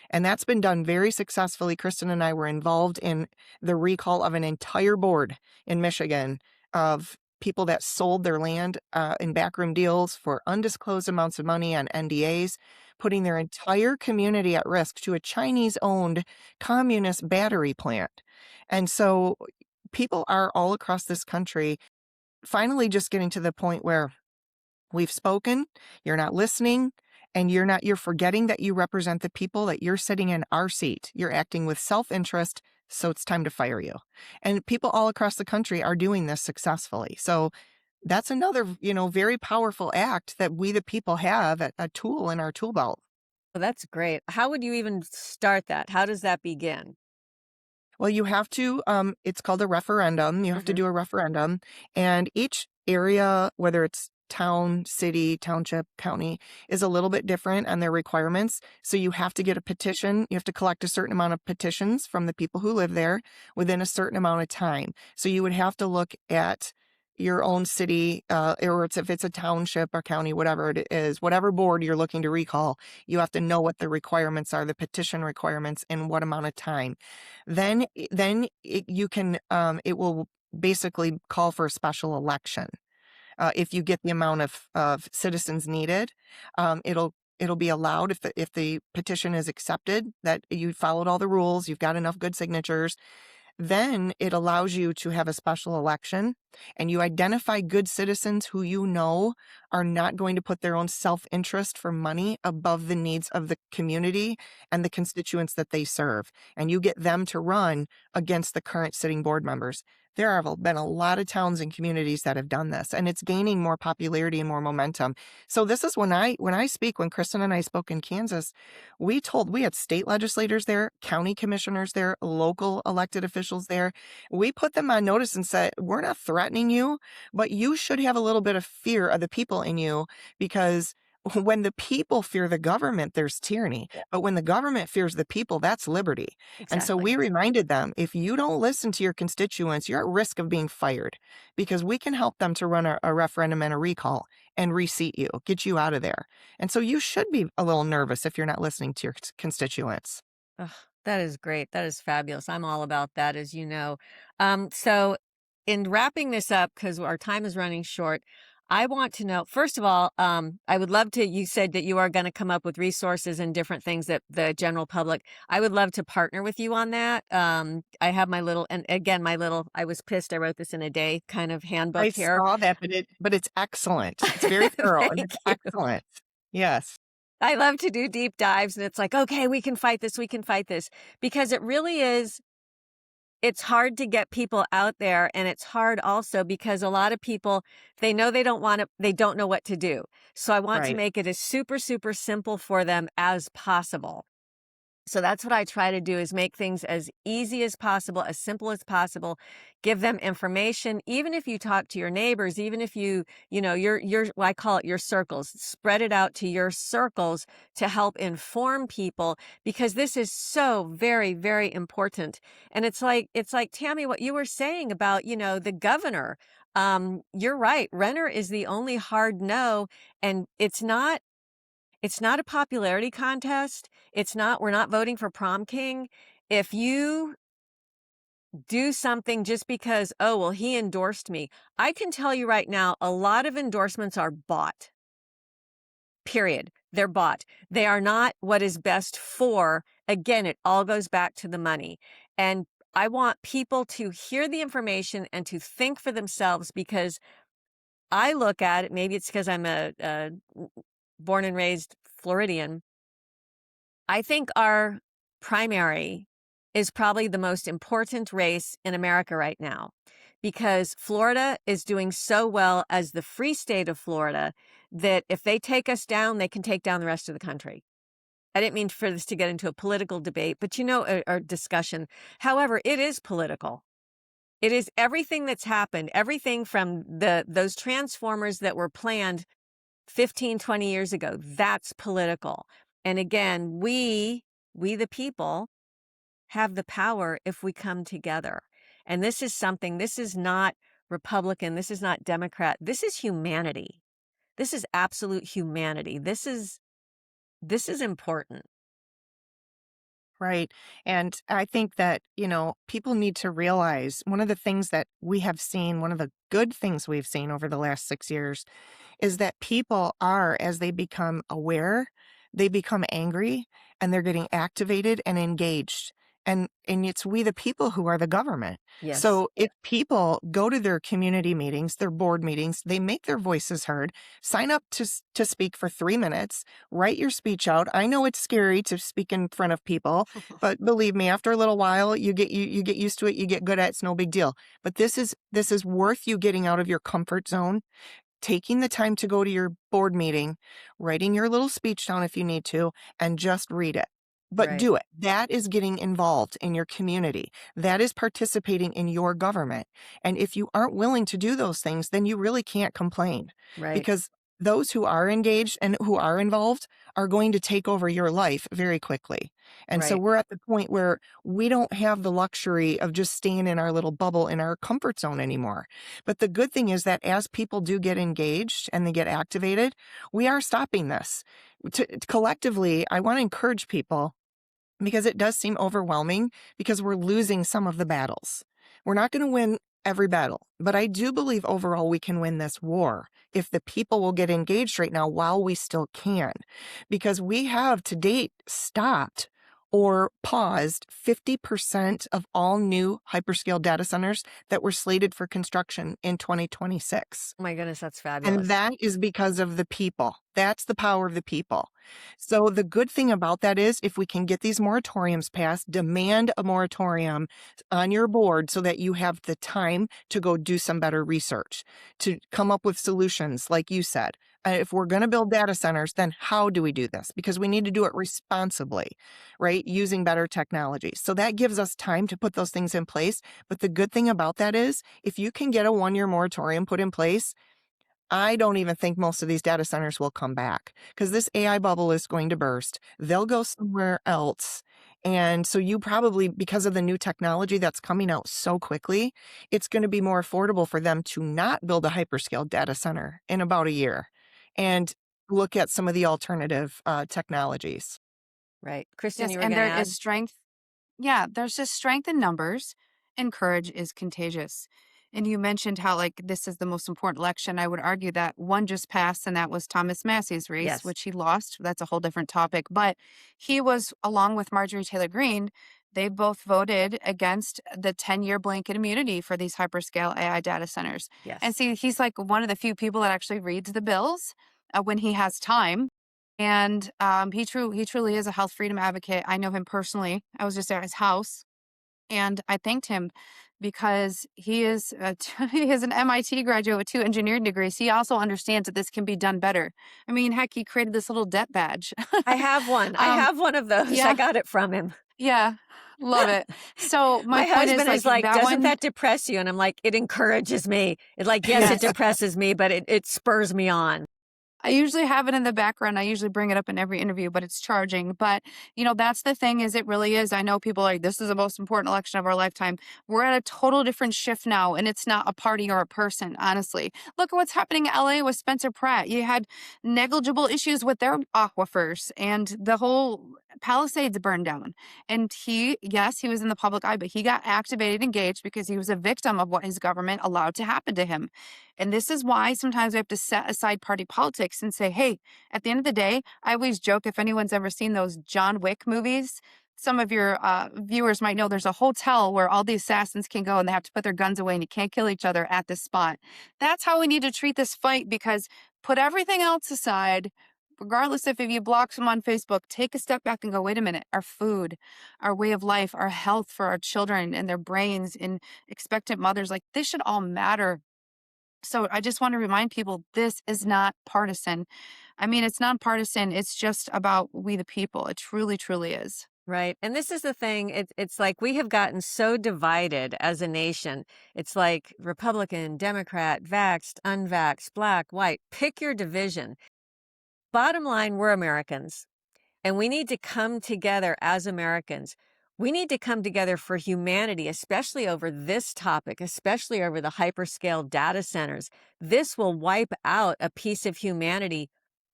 Speaker 2: And that's been done very successfully. Kristen and I were involved in the recall of an entire board in Michigan of people that sold their land in backroom deals for undisclosed amounts of money on NDAs. putting their entire community at risk to a Chinese-owned communist battery plant. And so people are all across this country finally just getting to the point where we've spoken, you're not listening, and you're forgetting that you represent the people, that you're sitting in our seat. You're acting with self-interest, so it's time to fire you. And people all across the country are doing this successfully. So that's another, very powerful act that we the people have, a tool in our tool belt.
Speaker 1: Well, that's great. How would you even start that? How does that begin?
Speaker 2: Well, you have to, it's called a referendum. You have to
Speaker 1: Mhm.
Speaker 2: do a referendum, and each area, whether it's town, city, township, county, is a little bit different on their requirements. So you have to get a petition. You have to collect a certain amount of petitions from the people who live there within a certain amount of time. So you would have to look at your own city, or if it's a township or county, whatever it is, whatever board you're looking to recall, you have to know what the requirements are, the petition requirements, and what amount of time. You can, it will basically call for a special election. If you get the amount of citizens needed, it'll be allowed if the petition is accepted, that you followed all the rules, you've got enough good signatures. Then it allows you to have a special election, and you identify good citizens who you know are not going to put their own self-interest for money above the needs of the community and the constituents that they serve. And you get them to run against the current sitting board members. There have been a lot of towns and communities that have done this, and it's gaining more popularity and more momentum. So this is when Kristen and I spoke in Kansas, we had state legislators there, county commissioners there, local elected officials there. We put them on notice and said, we're not threatening you, but you should have a little bit of fear of the people in you, because when the people fear the government, there's tyranny.
Speaker 1: Yeah.
Speaker 2: But when the government fears the people, that's liberty. And so we reminded them, if you don't listen to your constituents, you're at risk of being fired, because we can help them to run a referendum and a recall and reseat you, get you out of there. And so you should be a little nervous if you're not listening to your constituents.
Speaker 1: Ugh, that is great. That is fabulous. I'm all about that, as you know. So, in wrapping this up, because our time is running short, I want to know, first of all, I would love to, you said that you are going to come up with resources and different things that the general public, I would love to partner with you on that. I have I was pissed, I wrote this in a day kind of
Speaker 2: I
Speaker 1: handbook here.
Speaker 2: saw that, but it's excellent. It's very thorough and
Speaker 1: Thank
Speaker 2: it's
Speaker 1: you.
Speaker 2: excellent. Yes.
Speaker 1: I love to do deep dives, and it's like, okay, we can fight this, because it really is. It's hard to get people out there, and it's hard also because a lot of people, they know they don't know what to do. So I want to
Speaker 2: Right.
Speaker 1: make it as super, super simple for them as possible. So that's what I try to do, is make things as easy as possible, as simple as possible, give them information. Even if you talk to your neighbors, even if I call it your circles, spread it out to your circles to help inform people, because this is so very, very important. And it's like, Tammy, what you were saying about, the governor. You're right. Renner is the only hard no, and it's not a popularity contest. We're not voting for prom king. If you do something just because, oh, well, he endorsed me, I can tell you right now, a lot of endorsements are bought. Period. They're bought. They are not what is best for, again, it all goes back to the money. And I want people to hear the information and to think for themselves, because I look at it, maybe it's because I'm a born and raised Floridian. I think our primary is probably the most important race in America right now, because Florida is doing so well as the free state of Florida that if they take us down, they can take down the rest of the country. I didn't mean for this to get into a political debate, but a discussion. However, it is political. It is everything that's happened, everything from those transformers that were planned 15, 20 years ago. That's political. And again, we the people, have the power if we come together. And this is not Republican, this is not Democrat, this is humanity. This is absolute humanity. This is important.
Speaker 2: Right. And I think that, people need to realize one of the things that we have seen, one of the good things we've seen over the last 6 years, is that people are, as they become aware, they become angry and they're getting activated and engaged. And it's we the people who are the government.
Speaker 1: Yes.
Speaker 2: So if people go to their community meetings, their board meetings, they make their voices heard, sign up to speak for 3 minutes, write your speech out. I know it's scary to speak in front of people, but believe me, after a little while, you get used to it. You get good at it. It's no big deal. But this is worth you getting out of your comfort zone, taking the time to go to your board meeting, writing your little speech down if you need to, and just read it. But
Speaker 1: Right.
Speaker 2: do it. That is getting involved in your community. That is participating in your government. And if you aren't willing to do those things, then you really can't complain,
Speaker 1: Right.
Speaker 2: because those who are engaged and who are involved are going to take over your life very quickly. And so
Speaker 1: Right.
Speaker 2: we're at the point where we don't have the luxury of just staying in our little bubble in our comfort zone anymore. But the good thing is that as people do get engaged and they get activated, we are stopping this. Collectively, I want to encourage people, because it does seem overwhelming, because we're losing some of the battles. We're not going to win every battle, but I do believe overall we can win this war if the people will get engaged right now while we still can, because we have to date stopped or paused 50% of all new hyperscale data centers that were slated for construction in 2026.
Speaker 1: Oh my goodness, that's
Speaker 2: And
Speaker 1: fabulous.
Speaker 2: that is because of the people. That's the power of the people. So the good thing about that is, if we can get these moratoriums passed, demand a moratorium on your board so that you have the time to go do some better research, to come up with solutions, like you said. If we're going to build data centers, then how do we do this? Because we need to do it responsibly, right? Using better technology. So that gives us time to put those things in place. But the good thing about that is, if you can get a 1-year moratorium put in place, I don't even think most of these data centers will come back, because this AI bubble is going to burst. They'll go somewhere else. And so you probably, because of the new technology that's coming out so quickly, it's going to be more affordable for them to not build a hyperscale data center in about a year and look at some of the alternative technologies.
Speaker 1: Right. Kristen,
Speaker 3: Yes,
Speaker 1: you were
Speaker 3: and
Speaker 1: going to
Speaker 3: there
Speaker 1: add?
Speaker 3: is strength. Yeah, there's just strength in numbers, and courage is contagious. And you mentioned how, like, this is the most important election. I would argue that one just passed, and that was Thomas Massey's race,
Speaker 1: Yes.
Speaker 3: which he lost. That's a whole different topic. But he was, along with Marjorie Taylor Greene, they both voted against the 10-year blanket immunity for these hyperscale AI data centers.
Speaker 1: Yes.
Speaker 3: And see, he's like one of the few people that actually reads the bills when he has time. And he truly is a health freedom advocate. I know him personally. I was just at his house, and I thanked him because he is he is an MIT graduate with 2 engineering degrees. He also understands that this can be done better. I mean, heck, he created this little debt badge.
Speaker 1: I have one. I
Speaker 3: um,
Speaker 1: have one of those. I
Speaker 3: yeah,
Speaker 1: got it from him.
Speaker 3: yeah, love it. So my
Speaker 1: My
Speaker 3: point is,
Speaker 1: husband
Speaker 3: like,
Speaker 1: is like,
Speaker 3: that
Speaker 1: doesn't
Speaker 3: one.
Speaker 1: that depress you? And I'm like, it encourages me. It like, yes, it
Speaker 3: Yes.
Speaker 1: depresses me, but it spurs me on.
Speaker 3: I usually have it in the background. I usually bring it up in every interview, but it's charging. But, that's the thing, is it really is. I know people are like, this is the most important election of our lifetime. We're at a total different shift now, and it's not a party or a person, honestly. Look at what's happening in LA with Spencer Pratt. You had negligible issues with their aquifers, and the whole Palisades burned down. And yes, he was in the public eye, but he got activated, engaged, because he was a victim of what his government allowed to happen to him. And this is why sometimes we have to set aside party politics and say, hey, at the end of the day, I always joke, if anyone's ever seen those John Wick movies, some of your viewers might know there's a hotel where all the assassins can go and they have to put their guns away and you can't kill each other at this spot. That's how we need to treat this fight, because put everything else aside. Regardless if you block someone on Facebook, take a step back and go, wait a minute, our food, our way of life, our health for our children and their brains and expectant mothers, like, this should all matter. So I just want to remind people, this is not partisan. I mean, it's nonpartisan. It's just about we the people. It truly, truly is.
Speaker 1: Right. And this is the thing. It's like we have gotten so divided as a nation. It's like Republican, Democrat, vaxxed, unvaxxed, black, white. Pick your division. Bottom line, we're Americans, and we need to come together as Americans. We need to come together for humanity, especially over this topic, especially over the hyperscale data centers. This will wipe out a piece of humanity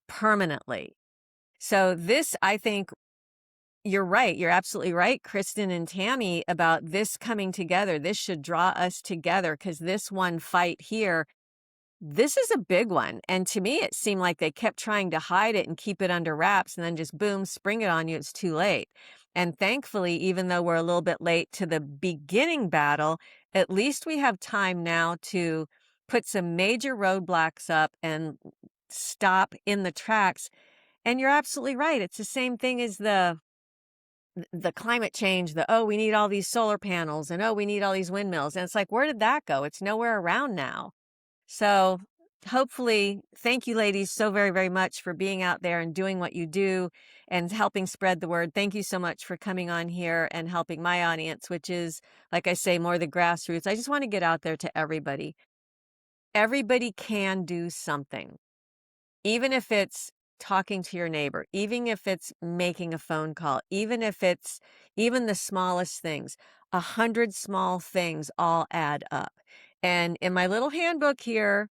Speaker 1: permanently. So this, I think, you're right. You're absolutely right, Kristen and Tammy, about this coming together. This should draw us together, because this one fight here, This is a big one, and to me, it seemed like they kept trying to hide it and keep it under wraps, and then just boom, spring it on you, it's too late. And thankfully, even though we're a little bit late to the beginning battle, at least we have time now to put some major roadblocks up and stop in the tracks. And you're absolutely right. It's the same thing as the climate change, oh, we need all these solar panels, and oh, we need all these windmills. And it's like, where did that go? It's nowhere around now. So hopefully, thank you, ladies, so very, very much for being out there and doing what you do and helping spread the word. Thank you so much for coming on here and helping my audience, which is, like I say, more the grassroots. I just want to get out there to everybody. Everybody can do something, even if it's talking to your neighbor, even if it's making a phone call, even if it's even the smallest things. 100 small things all add up. And in my little handbook here,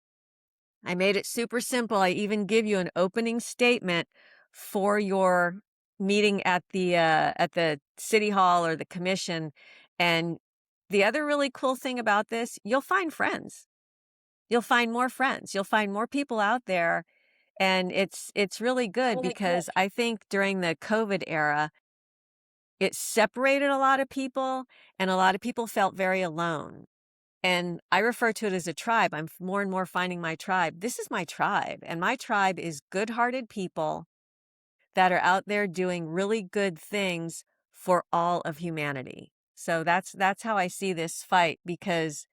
Speaker 1: I made it super simple. I even give you an opening statement for your meeting at the city hall or the commission. And the other really cool thing about this, you'll find friends. You'll find more friends. You'll find more people out there. And it's really good because I think during the COVID era, it separated a lot of people and a lot of people felt very alone. And I refer to it as a tribe. I'm more and more finding my tribe. This is my tribe. And my tribe is good-hearted people that are out there doing really good things for all of humanity. So that's how I see this fight, because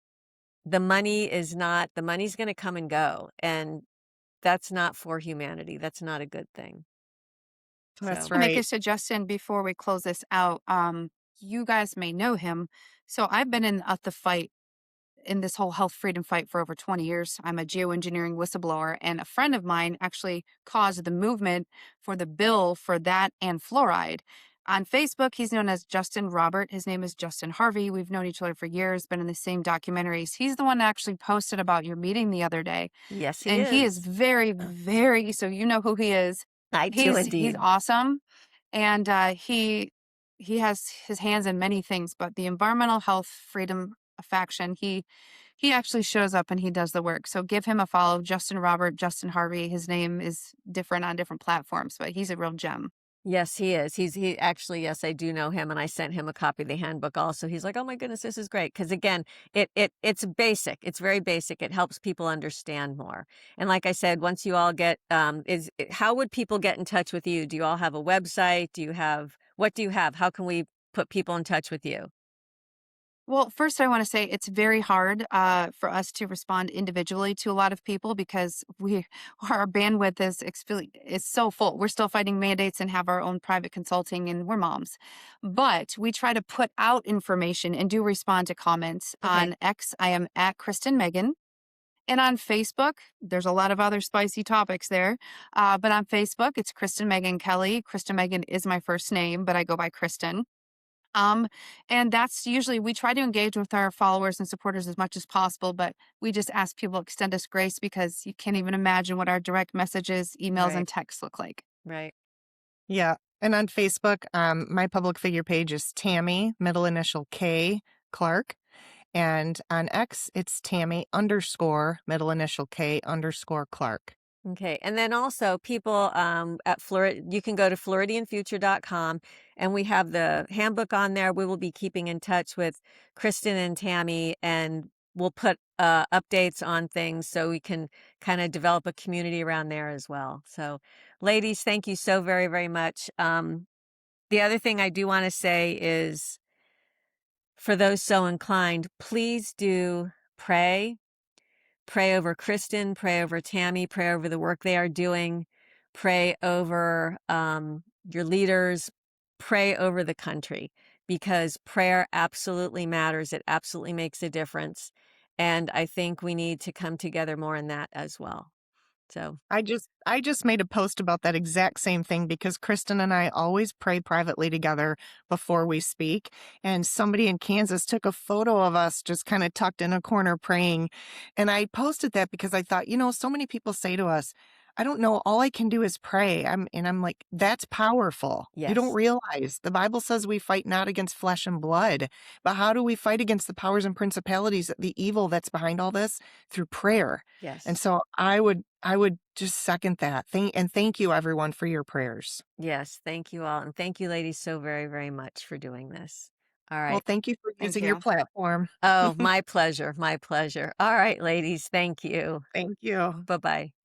Speaker 1: the money's going to come and go. And that's not for humanity. That's not a good thing.
Speaker 2: That's
Speaker 3: To make a
Speaker 2: right.
Speaker 3: suggestion before we close this out, you guys may know him. So I've been at the fight in this whole health freedom fight for over 20 years. I'm a geoengineering whistleblower, and a friend of mine actually caused the movement for the bill for that and fluoride. On Facebook, he's known as Justin Robert. His name is Justin Harvey. We've known each other for years, been in the same documentaries. He's the one that actually posted about your meeting the other day.
Speaker 1: Yes, he
Speaker 3: And he is
Speaker 1: is.
Speaker 3: very, very, so you know who he is.
Speaker 1: I do
Speaker 3: He's
Speaker 1: indeed.
Speaker 3: awesome. And he has his hands in many things, but the environmental health freedom faction, he actually shows up and he does the work. So give him a follow. Justin Robert, Justin Harvey. His name is different on different platforms, but he's a real gem.
Speaker 1: Yes, he is. He actually, yes, I do know him, and I sent him a copy of the handbook also. He's like, "Oh my goodness, this is great." Because again, it's basic. It's very basic. It helps people understand more. And like I said, once you all get, how would people get in touch with you? Do you all have a website? What do you have? How can we put people in touch with you?
Speaker 3: Well, first, I want to say it's very hard for us to respond individually to a lot of people because our bandwidth is so full. We're still fighting mandates and have our own private consulting, and we're moms. But we try to put out information and do respond to comments.
Speaker 1: Okay.
Speaker 3: On X, I am at Kristen Megan. And on Facebook, there's a lot of other spicy topics there. But on Facebook, it's Kristen Megan Kelly. Kristen Megan is my first name, but I go by Kristen. And that's usually, we try to engage with our followers and supporters as much as possible, but we just ask people to extend us grace because you can't even imagine what our direct messages, emails,
Speaker 1: Right.
Speaker 3: and texts look like.
Speaker 1: Right.
Speaker 2: Yeah. And on Facebook, my public figure page is Tammy, middle initial K, Clark. And on X, it's Tammy _ middle initial K _ Clark.
Speaker 1: Okay. And then also people at Florida, you can go to floridianfuture.com, and we have the handbook on there. We will be keeping in touch with Kristen and Tammy, and we'll put updates on things so we can kind of develop a community around there as well. So ladies, thank you so very, very much. The other thing I do want to say is, for those so inclined, please do pray. Pray over Kristen, pray over Tammy, pray over the work they are doing, pray over your leaders, pray over the country, because prayer absolutely matters. It absolutely makes a difference. And I think we need to come together more in that as well. So
Speaker 2: I just made a post about that exact same thing because Kristen and I always pray privately together before we speak. And somebody in Kansas took a photo of us just kind of tucked in a corner praying. And I posted that because I thought, so many people say to us, I don't know, all I can do is pray. I'm like, that's powerful. You don't
Speaker 1: Yes.
Speaker 2: realize the Bible says we fight not against flesh and blood, but how do we fight against the powers and principalities, the evil that's behind all this? Through prayer. And
Speaker 1: Yes.
Speaker 2: so I would just second that. Thank you everyone for your prayers.
Speaker 1: Yes. Thank you all. And thank you, ladies, so very, very much for doing this. All
Speaker 2: Well,
Speaker 1: right.
Speaker 2: thank you for
Speaker 3: Thank
Speaker 2: using your
Speaker 3: you.
Speaker 2: platform.
Speaker 1: Oh, my pleasure. My pleasure. All right, ladies. Thank you.
Speaker 2: Thank you.
Speaker 1: Bye bye.